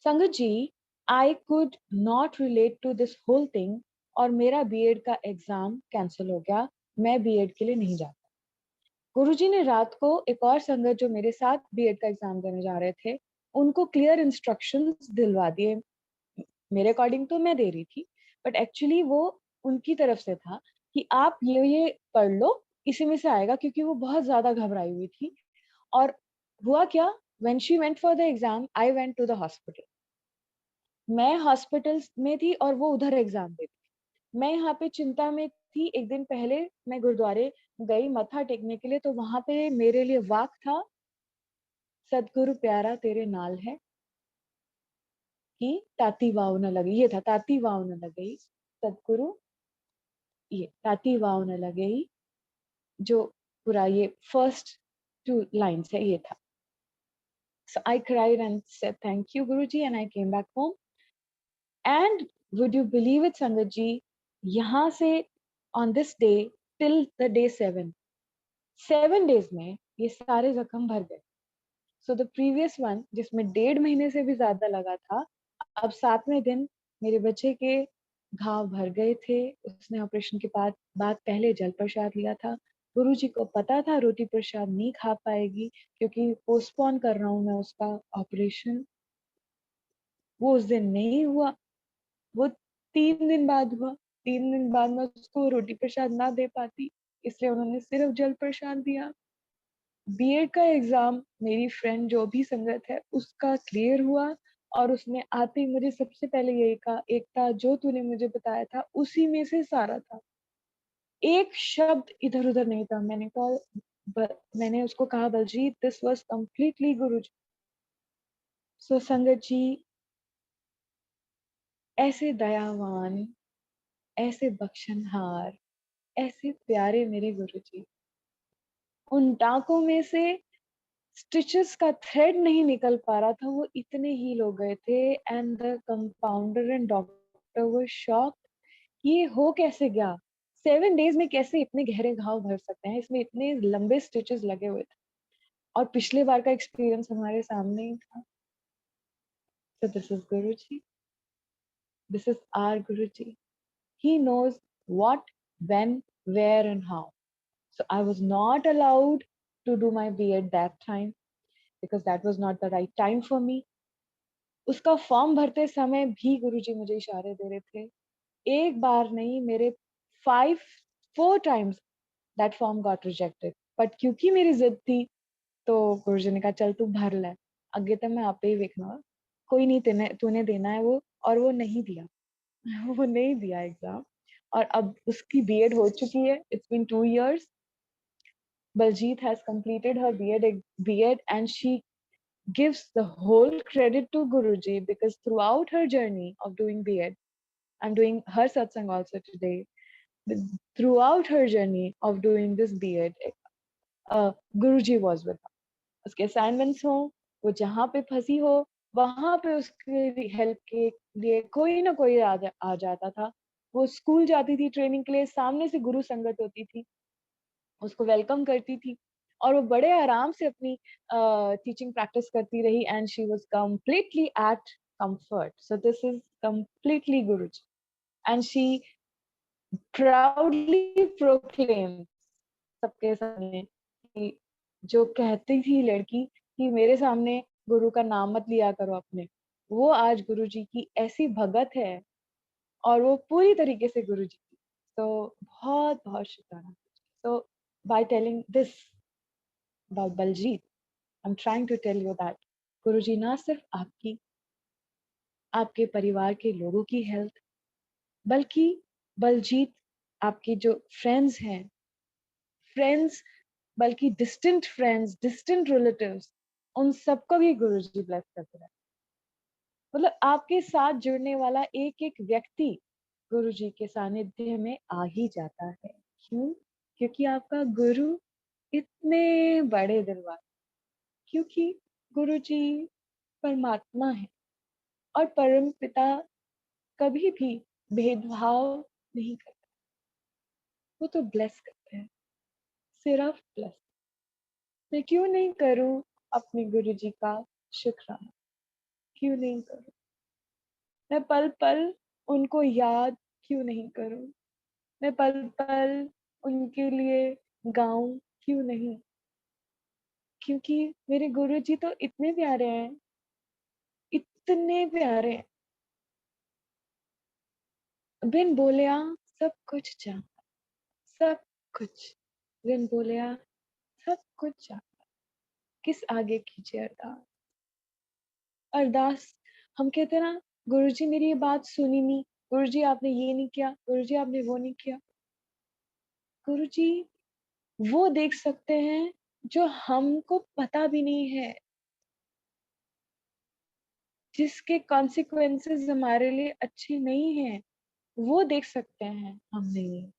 Sangat ji, I could not relate to this whole thing और मेरा बीएड का एग्ज़ाम कैंसल हो गया। मैं बीएड के लिए नहीं जा गुरुजी ने रात को एक और संगत जो मेरे साथ बीएड का एग्ज़ाम देने जा रहे थे, उनको क्लियर इंस्ट्रक्शंस दिलवा दिए। मेरे अकॉर्डिंग तो मैं दे रही थी, बट एक्चुअली वो उनकी तरफ से था कि आप ये पढ़ लो, इसी में से आएगा क्योंकि वो बहुत ज़्यादा घबराई हुई थी और हुआ क्या when she went for the exam, I went to the hospital. मैं हॉस्पिटल्स में थी और वो उधर एग्ज़ाम दे मैं यहाँ पे चिंता में थी, 1 दिन पहले मैं गुरुद्वारे गई मत्था टेकने के लिए, तो वहाँ पे मेरे लिए वाक था, सतगुरु प्यारा तेरे नाल है, कि ताती वाव न लगे, ये था ताती वाव न लगई, सतगुरु ये ताती वाव न लगई, जो पूरा ये फर्स्ट 2 लाइन्स है, ये था। So I cried and said, "Thank you, Guruji," and I came back home. And would you believe it, Sangat ji, यहाँ से on this day till the day 7 7 days में ये सारे ज़ख्म भर गए। सो द प्रीवियस वन जिसमें 1.5 महीने से भी ज़्यादा लगा था, अब 7वें दिन मेरे बच्चे के घाव भर गए थे। उसने ऑपरेशन के बाद पहले जल प्रसाद लिया था। गुरुजी को पता था रोटी प्रसाद नहीं खा पाएगी क्योंकि पोस्टपोन कर रहा हूँ मैं उसका ऑपरेशन। वो उस दिन नहीं हुआ, वो 3 दिन बाद हुआ। 3 दिन बाद मैं उसको रोटी प्रसाद ना दे पाती, इसलिए उन्होंने सिर्फ जल प्रसाद दिया। बीएड का एग्जाम मेरी फ्रेंड जो भी संगत है उसका क्लियर हुआ, और उसने आते ही मुझे सबसे पहले यही कहा, एकता जो तूने मुझे बताया था उसी में से सारा था, एक शब्द इधर उधर नहीं था। मैंने उसको कहा, बलजीत दिस वाज कंप्लीटली गुरुजी। सो संगत जी, ऐसे दयावान, ऐसे बख्शनहार, ऐसे प्यारे मेरे गुरुजी, उन टाँकों में से स्टिचेस का थ्रेड नहीं निकल पा रहा था, वो इतने हील हो गए थे। And the compounder and doctor were shocked, ये हो कैसे गया? 7 डेज में कैसे इतने गहरे घाव भर सकते हैं? इसमें इतने लंबे स्टिचेस लगे हुए थे, और पिछले बार का एक्सपीरियंस हमारे सामने ही था। So this is Guruji. This is our Guruji. He knows what, when, where, and how. So I was not allowed to do my B.Ed that time because that was not the right time for me. उसका form भरते समय भी गुरुजी मुझे इशारे दे रहे थे। एक बार नहीं, मेरे 5 4 times that form got rejected. But क्योंकि मेरी जिद थी, तो गुरुजी ने कहा चल तू भर ले, अगे तो मैं आपे ही वेखना, कोई नहीं, तेने तूने देना है वो। और वो नहीं दिया। वो नहीं दिया एग्जाम, और अब उसकी बीएड हो चुकी है। It's been 2 years. Baljeet has completed her B.Ed and she gives the whole credit to Guruji, because throughout her journey of doing B.Ed, I'm doing her satsang also today. Throughout her journey of doing this B.Ed, Guruji was with her. उसके assignments हो, वो जहाँ पे फंसी हो, वहां पे उसके हेल्प के लिए कोई ना कोई आ जाता था। वो स्कूल जाती थी ट्रेनिंग के लिए, सामने से गुरु संगत होती थी, उसको वेलकम करती थी, और वो बड़े आराम से अपनी टीचिंग प्रैक्टिस करती रही, and she was completely eight comfort. So this is completely Guruji, and she proudly proclaim सबके सामने कि जो कहती थी लड़की कि मेरे सामने गुरु का नाम मत लिया करो अपने, वो आज गुरुजी की ऐसी भगत है, और वो पूरी तरीके से गुरुजी की। तो बहुत बहुत शुक्राना। So by telling this about Baljit, I'm trying to tell you that गुरुजी ना सिर्फ आपकी, आपके परिवार के लोगों की हेल्थ, बल्कि बलजीत आपके जो फ्रेंड्स हैं, फ्रेंड्स, बल्कि डिस्टेंट फ्रेंड्स, डिस्टेंट रिलेटिव्स, उन सबको भी गुरुजी ब्लेस करते रहे। मतलब आपके साथ जुड़ने वाला एक एक व्यक्ति गुरुजी के सानिध्य में आ ही जाता है। क्यों? क्योंकि आपका गुरु इतने बड़े दिल वाले, क्योंकि गुरुजी परमात्मा है, और परम पिता कभी भी भेदभाव नहीं करते, वो तो ब्लेस करते हैं, सिर्फ ब्लेस। मैं क्यों नहीं करूं अपने गुरुजी का शुक्राना? क्यों नहीं करूं? मैं पल पल उनको याद क्यों नहीं करूं? मैं पल पल उनके लिए गाऊं क्यों नहीं? क्योंकि मेरे गुरुजी तो इतने प्यारे हैं, इतने प्यारे हैं। बिन बोलिया सब कुछ जानता, सब कुछ। बिन बोलिया सब कुछ जानता, किस आगे कीजिए अरदास। अरदास, हम कहते हैं ना, गुरुजी मेरी ये बात सुनी नहीं, गुरुजी आपने ये नहीं किया, गुरुजी आपने वो नहीं किया। गुरुजी वो देख सकते हैं जो हमको पता भी नहीं है, जिसके कॉन्सिक्वेंसेस हमारे लिए अच्छे नहीं हैं, वो देख सकते हैं, हम नहीं।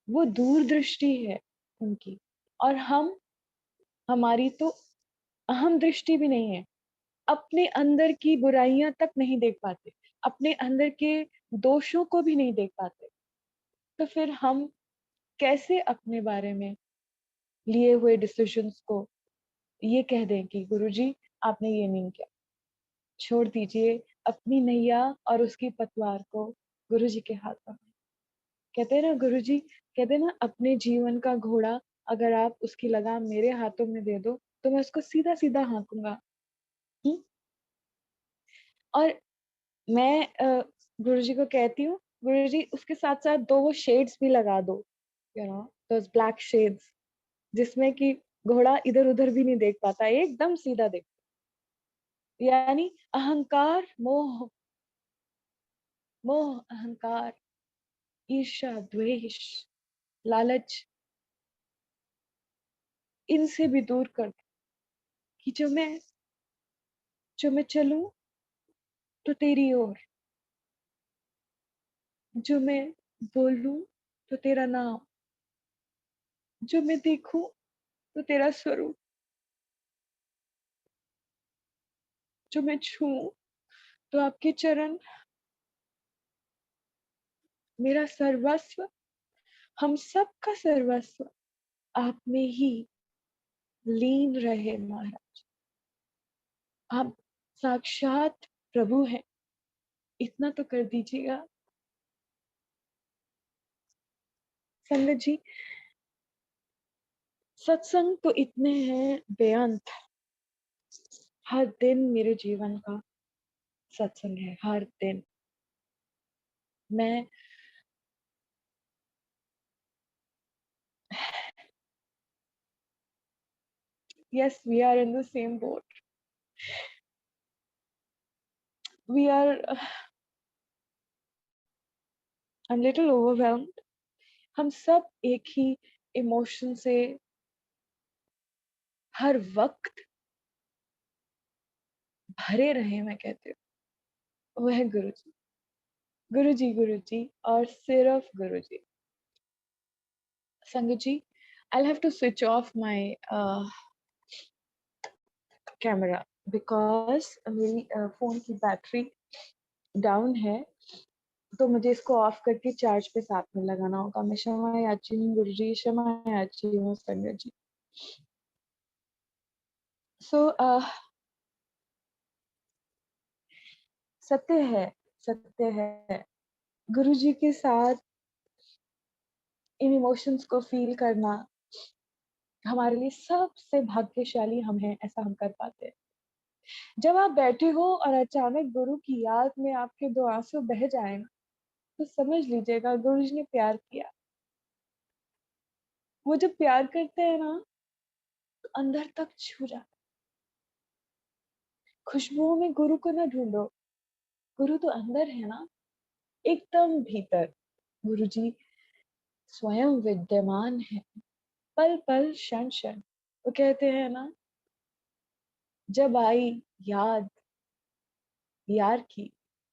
वो दूरदृष्टि है उनकी, और हमारी तो अहम दृष्टि भी नहीं है। अपने अंदर की बुराइयां तक नहीं देख पाते, अपने अंदर के दोषों को भी नहीं देख पाते। तो फिर हम कैसे अपने बारे में लिए हुए डिसीजंस को ये कह दें कि गुरुजी आपने ये नहीं किया? छोड़ दीजिए अपनी नैया और उसकी पतवार को गुरुजी के हाथों में। कहते हैं ना, गुरुजी कहते हैं ना, अपने जीवन का घोड़ा अगर आप उसकी लगाम मेरे हाथों में दे दो, तो मैं उसको सीधा सीधा हाँकूंगा। हम्म? और मैं गुरुजी को कहती हूँ, गुरुजी उसके साथ-साथ 2 वो शेड्स भी लगा दो, दोज़ ब्लैक शेड्स, जिसमें कि घोड़ा इधर-उधर भी नहीं देख पाता, एकदम सीधा देख, यानी अहंकार, मोह, मोह, अहंकार, ईर्ष्या, द्वेष, लालच, इनसे भी दूर कर दो कि जो मैं चलूँ तो तेरी ओर, जो मैं बोलूँ तो तेरा नाम, जो मैं देखूँ तो तेरा स्वरूप, जो मैं छूऊँ तो आपके चरण, मेरा सर्वस्व, हम सब का सर्वस्व आप में ही लीन रहे महाराज। आप साक्षात प्रभु हैं, इतना तो कर दीजिएगा। संगत जी, सत्संग तो इतने हैं बेअंत, हर दिन मेरे जीवन का सत्संग है, हर दिन। मैं Yes, we are in the same boat. We are a little overwhelmed. हम सब एक ही इमोशन से हर वक्त भरे रहे, मैं कहती हूँ वह गुरुजी, गुरुजी, गुरुजी और सिर्फ गुरुजी। संगत जी, I'll have to switch off my camera because मेरी फोन की बैटरी डाउन है, तो मुझे इसको ऑफ करके चार्ज पे साथ में लगाना होगा। मैं क्षमा याची हूँ गुरुजी, क्षमा याची हूँ संगत जी। सो सत्य है, सत्य है, गुरुजी के साथ इन इमोशंस को फील करना हमारे लिए सबसे भाग्यशाली हम हैं, ऐसा हम कर पाते हैं। जब आप बैठे हो और अचानक गुरु की याद में आपके 2 आंसू बह जाए ना, तो समझ लीजिएगा गुरुजी ने प्यार किया। वो जब प्यार करते हैं ना, तो अंदर तक छू जाता है। खुशबुओं में गुरु को ना ढूंढो, गुरु तो अंदर है ना, एकदम भीतर। गुरुजी स्वयं विद्यमान है, पल पल क्षण क्षण। वो कहते हैं ना, जब आई याद यार की,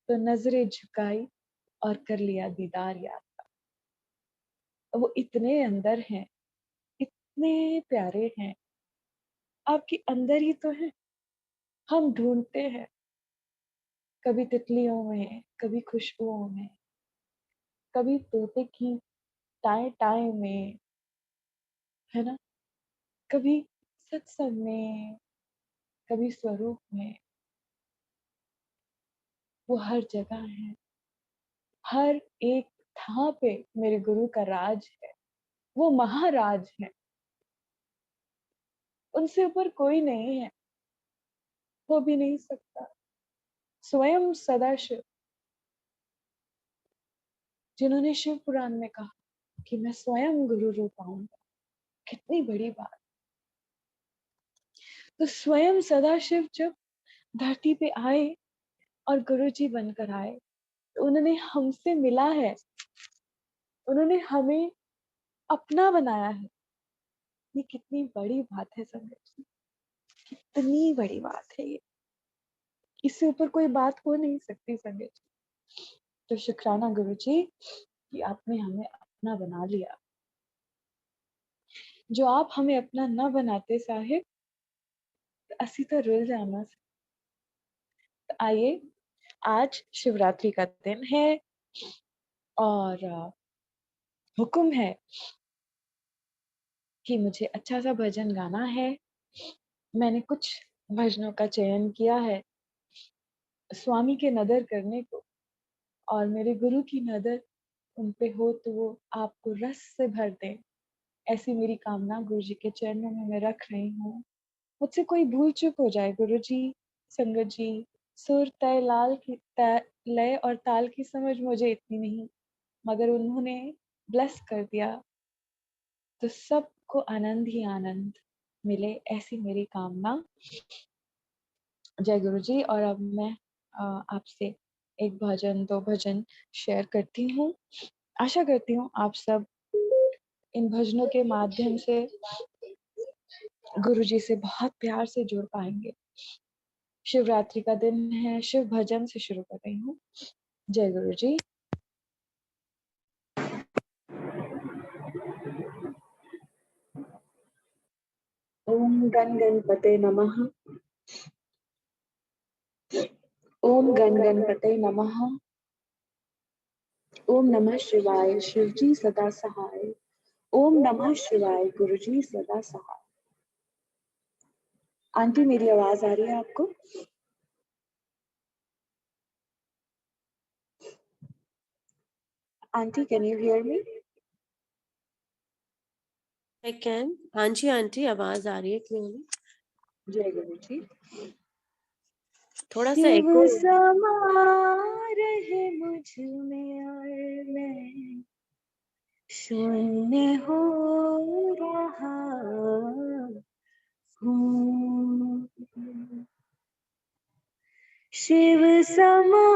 तो नजरें झुकाई और कर लिया दीदार यार का। वो इतने अंदर हैं, इतने प्यारे हैं, आपके अंदर ही तो है। हम ढूंढते हैं, कभी तितलियों में, कभी खुशबुओं में, कभी तोते की टाए टाए में, है ना, कभी सत्संग में, कभी स्वरूप में। वो हर जगह है, हर एक थां पे मेरे गुरु का राज है। वो महाराज है, उनसे ऊपर कोई नहीं है, हो भी नहीं सकता। स्वयं सदाशिव, जिन्होंने शिव पुराण में कहा कि मैं स्वयं गुरु रूप आऊंगा, कितनी बड़ी बात। तो स्वयं सदाशिव जब धरती पे आए और गुरु जी बनकर आए, तो उन्होंने हमसे मिला है, उन्होंने हमें अपना बनाया है। ये कितनी बड़ी बात है संगत जी, कितनी बड़ी बात है ये, इससे ऊपर कोई बात हो नहीं सकती संगत जी। तो शुक्राना गुरु जी कि आपने हमें अपना बना लिया। जो आप हमें अपना न बनाते साहिब, तो असी तो रुल जाना सी। तो आइए, आज शिवरात्रि का दिन है और हुक्म है कि मुझे अच्छा सा भजन गाना है। मैंने कुछ भजनों का चयन किया है स्वामी के नदर करने को, और मेरे गुरु की नदर उन पे हो तो वो आपको रस से भर दें, ऐसी मेरी कामना गुरु जी के चरणों में मैं रख रही हूँ। मुझसे कोई भूल चूक हो जाए गुरु जी, संगत जी, सुर लय और ताल की समझ मुझे इतनी नहीं, मगर उन्होंने ब्लेस कर दिया तो सबको आनंद ही आनंद मिले, ऐसी मेरी कामना। जय गुरु जी। और अब मैं आपसे एक भजन, 2 भजन शेयर करती हूँ। आशा करती हूँ आप सब इन भजनों के माध्यम से गुरु जी से बहुत प्यार से जुड़ पाएंगे। शिवरात्रि का दिन है, शिव भजन से शुरू कर रही हूँ। जय गुरु जी। ओम गण गणपते नमः। ओम गण गणपते नमः। ओम नमः शिवाय, शिव जी सदा सहाय। ओम नमः शिवाय, गुरु जी सदा सहाय। आंटी, मेरी आवाज आ रही है आपको? Aunty, can you hear me? I can. हाँ जी आंटी, आवाज आ रही है क्लियरली। जय गुरु जी। थोड़ा सा शिव एको। समा रहे मुझ में और मैं शून्य हो रहा हूँ। शिव समा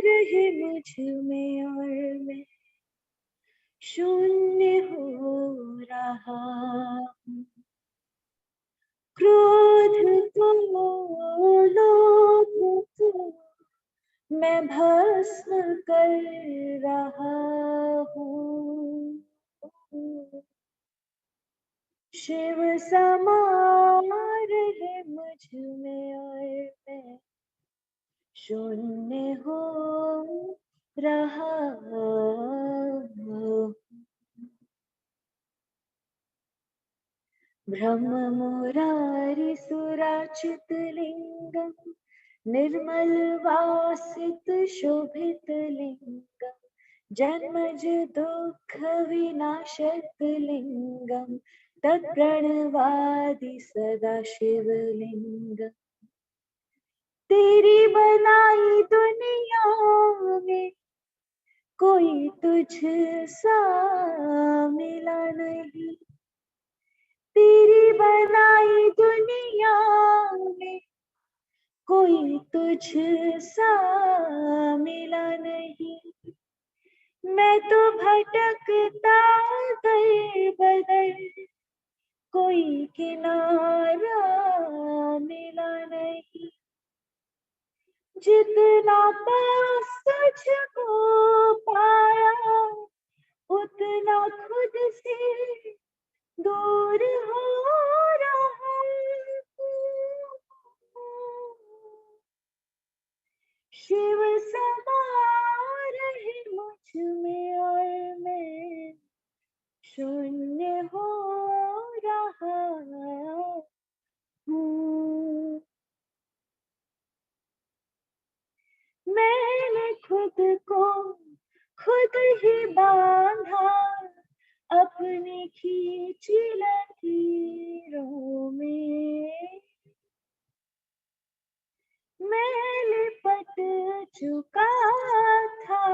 रहे मुझ में और मैं शून्य हो रहा हूँ। क्रोध को, लोभ को मैं भस्म कर रहा हूँ। शिव समा रहे मुझ में और मैं शून्य हो रहा हूँ। ब्रह्म मुरारी सुराचित लिंगम निर्मल वासित शोभित लिंगम जन्मज दुःख विनाशत लिंगम तत्प्रणवादि सदा शिवलिंगम। तेरी बनाई दुनिया में कोई तुझ सा मिला नहीं। तेरी बनाई दुनिया में कोई तुझ सा मिला नहीं। मैं तो भटकता दर बदर कोई किनारा मिला नहीं। जितना पास तुझको पाया उतना खुद से दूर हो रहा हूँ। शिव समा रहे मुझ में और मैं शून्य हो रहा हूँ। मैंने खुद को खुद ही बांधा अपनी खींची लकीरों में। मैं लिपट चुका था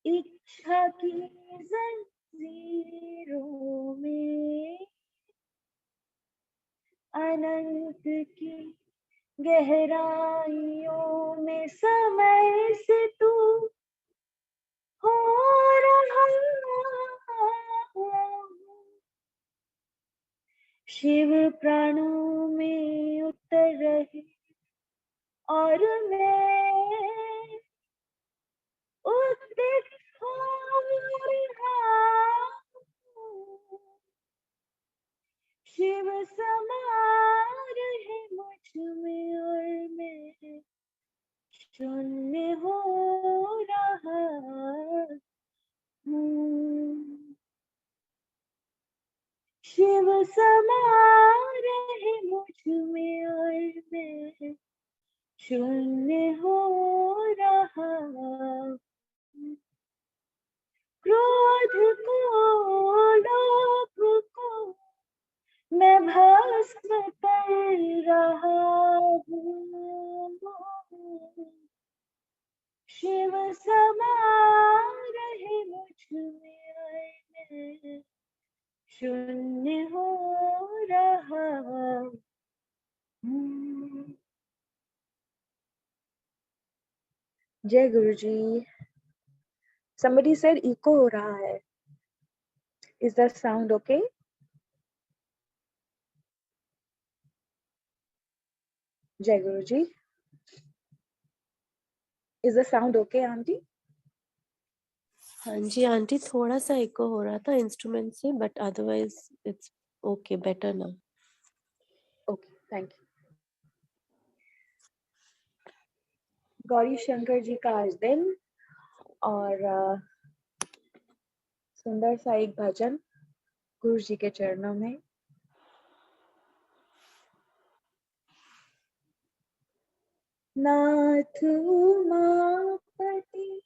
इच्छा की जंजीरों में। अनंत की गहराइयों में समय से तू हो रहा। शिव प्राणों में उतर रहे और मैं उदित हो रहा हूँ। शिव समा रहे मुझ में और मैं शून्य हो रहा हूँ। शिव समा रहे मुझ में और मैं शून्य हो रहा हूँ। क्रोध को, लोभ को मैं भस्म कर रहा हूँ। जय गुरु जी। Somebody said echo हो रहा है. Is the sound okay? जय गुरु जी. Is the sound okay, auntie? हाँ जी आंटी, थोड़ा सा इको हो रहा था इंस्ट्रूमेंट से, but otherwise it's okay, better now. Okay, thank you. Gauri Shankar ji का आज दिन और सुंदर सा एक भजन गुरु जी के चरणों में। नाथ उमापति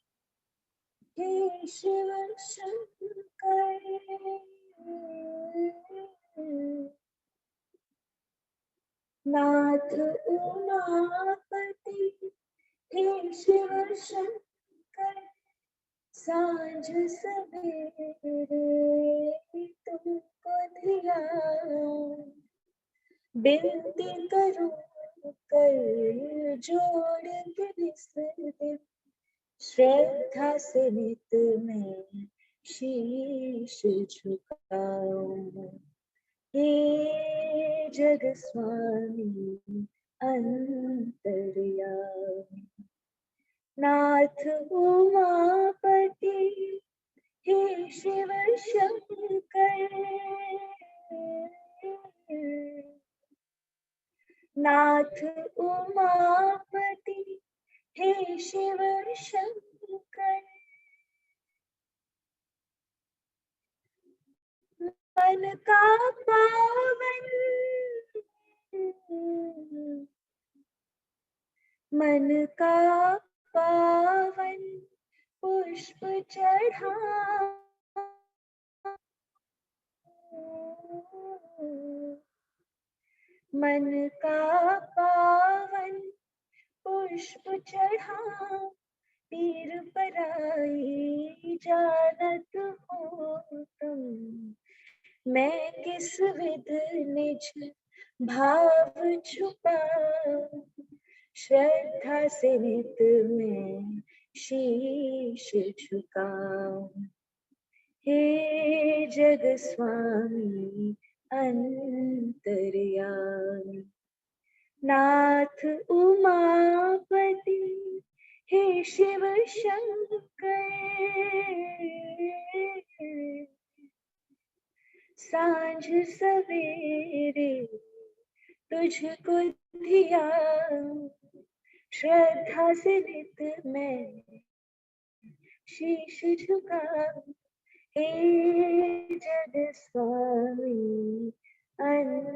हे शिव शंकर, नाथ उमापति हे शिव शंकर, सांझ सवेरे तुमको धियाऊं, बिनती करूं कर जोड़ के निस दिन, श्रद्धा से नित में शीश झुकाऊं। हे जग स्वामी अंतर्यामी, नाथ उमापति हे शिव शंकर, नाथ उमापति हे शिव शंकर, मन का पावन, मन का पावन पुष्प चढ़ा, मन का पावन पुष्प चढ़ा, पीर पराई जानत हो तुम, मैं किस विध निज भाव छुपाऊं, श्रद्धा से नित में शीश झुकाऊं। हे जग स्वामी अंतर्यामी, नाथ उमापति हे शिव शंकर, सांझ सवेरे तुझको धियाऊं, श्रद्धा से नित मैं शीश झुकाऊं। हे जग स्वामी अंतर्यामी।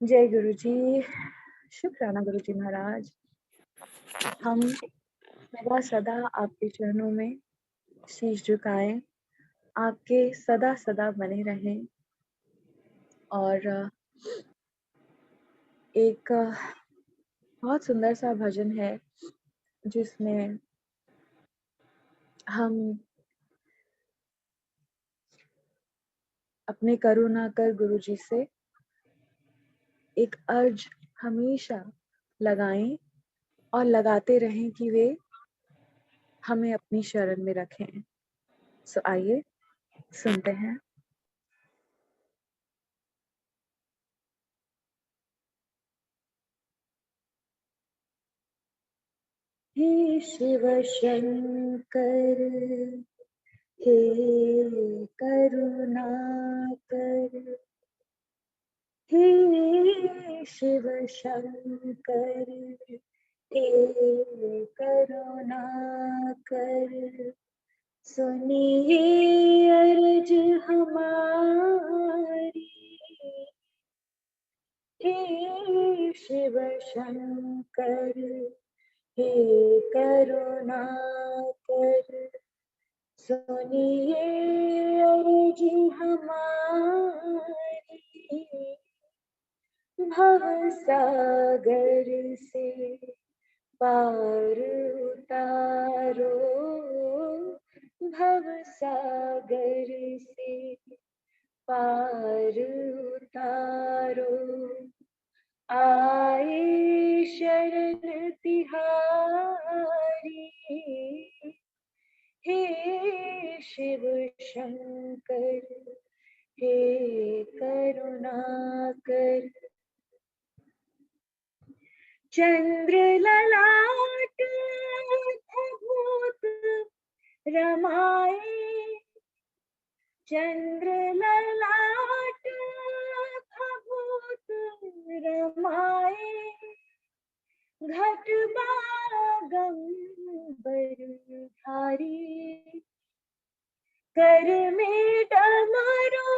जय गुरु जी। शुक्राना गुरु जी महाराज। हम सदा सदा आपके चरणों में शीश झुकाएं, आपके सदा सदा बने रहें। और एक बहुत सुंदर सा भजन है जिसमें हम अपने करुणा कर गुरु जी से एक अर्ज हमेशा लगाएं और लगाते रहें कि वे हमें अपनी शरण में रखें। सो आइए सुनते हैं। हे शिव शंकर, हे करुणाकर, हे शिव शंकर, हे करुणाकर, सुनिए अर्ज हमारी, हे शिव शंकर, हे करुणाकर, सुनिए अर्ज हमारी, भव सागर से पार उतारो, भव सागर से पार उतारो, आए शरण तिहारी, हे शिव शंकर, हे करुणाकर। चंद्र ललाट भूत रमाए, चंद्र ललाट भूत रमाए, घट बागंबर धारी, कर में डमरू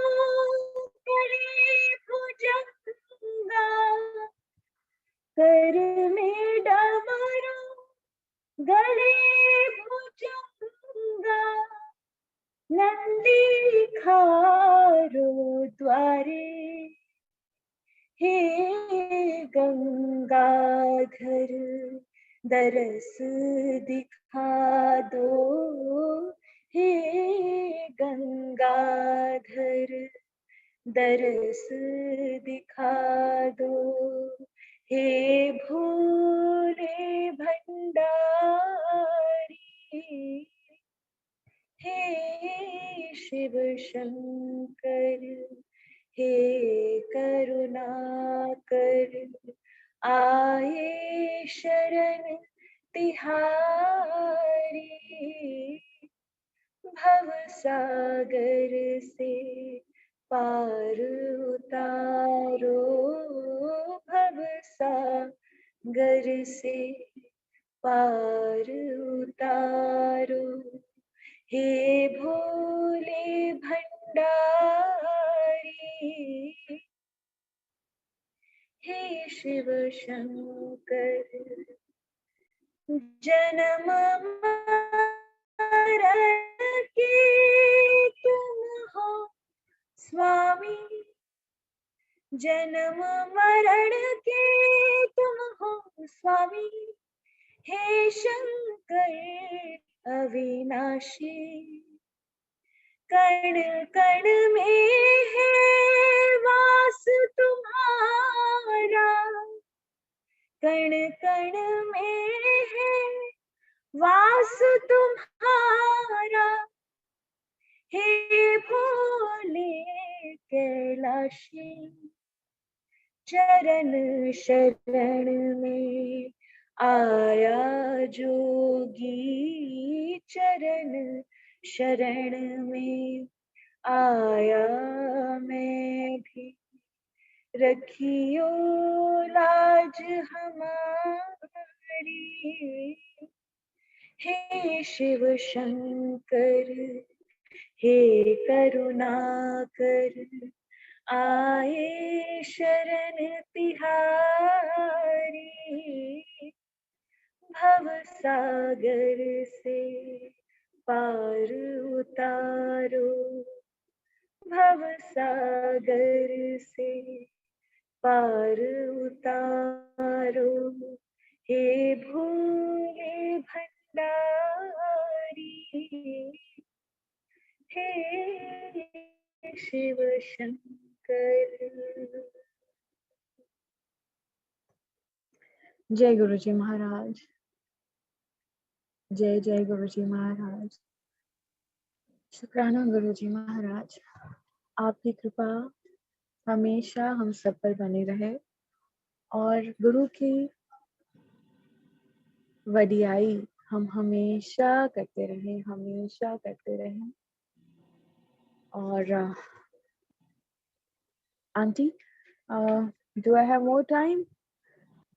करे भुजंगा, कर में डमरू गले भुजंगा, नंदी खारो द्वारे, हे गंगाधर दरस दिखा दो, हे गंगाधर दरस दिखा दो, हे भोले भंडारी, हे शिव शंकर, हे करुणाकर। आए शरण तिहारी, भव सागर से पार उतारो, भव सागर से पार उतारो, हे भोले भंडारी, हे शिव शंकर। जन्म मरण के तुम हो स्वामी, जन्म मरण के तुम हो स्वामी, हे शंकर अविनाशी। कण कण में है वास तुम्हारा, कण कण में है वास तुम्हारा, हे भोले कैलाशी। चरण शरण में आया जोगी, चरण शरण में आया मैं भी, रखियो लाज हमारी, हे शिव शंकर, हे करुणाकर। आए शरण तिहारी, भव सागर से पार उतारो, भव सागर से पार उतारो, हे भोले भंडारी, हे शिव शंकर। जय गुरुजी महाराज, जय जय गुरुजी महाराज। शुक्राना गुरुजी महाराज, आपकी कृपा हमेशा हम सब पर बनी रहे और गुरु की वडियाई हम हमेशा करते रहे, हमेशा करते रहे। और aunty, do I have more time?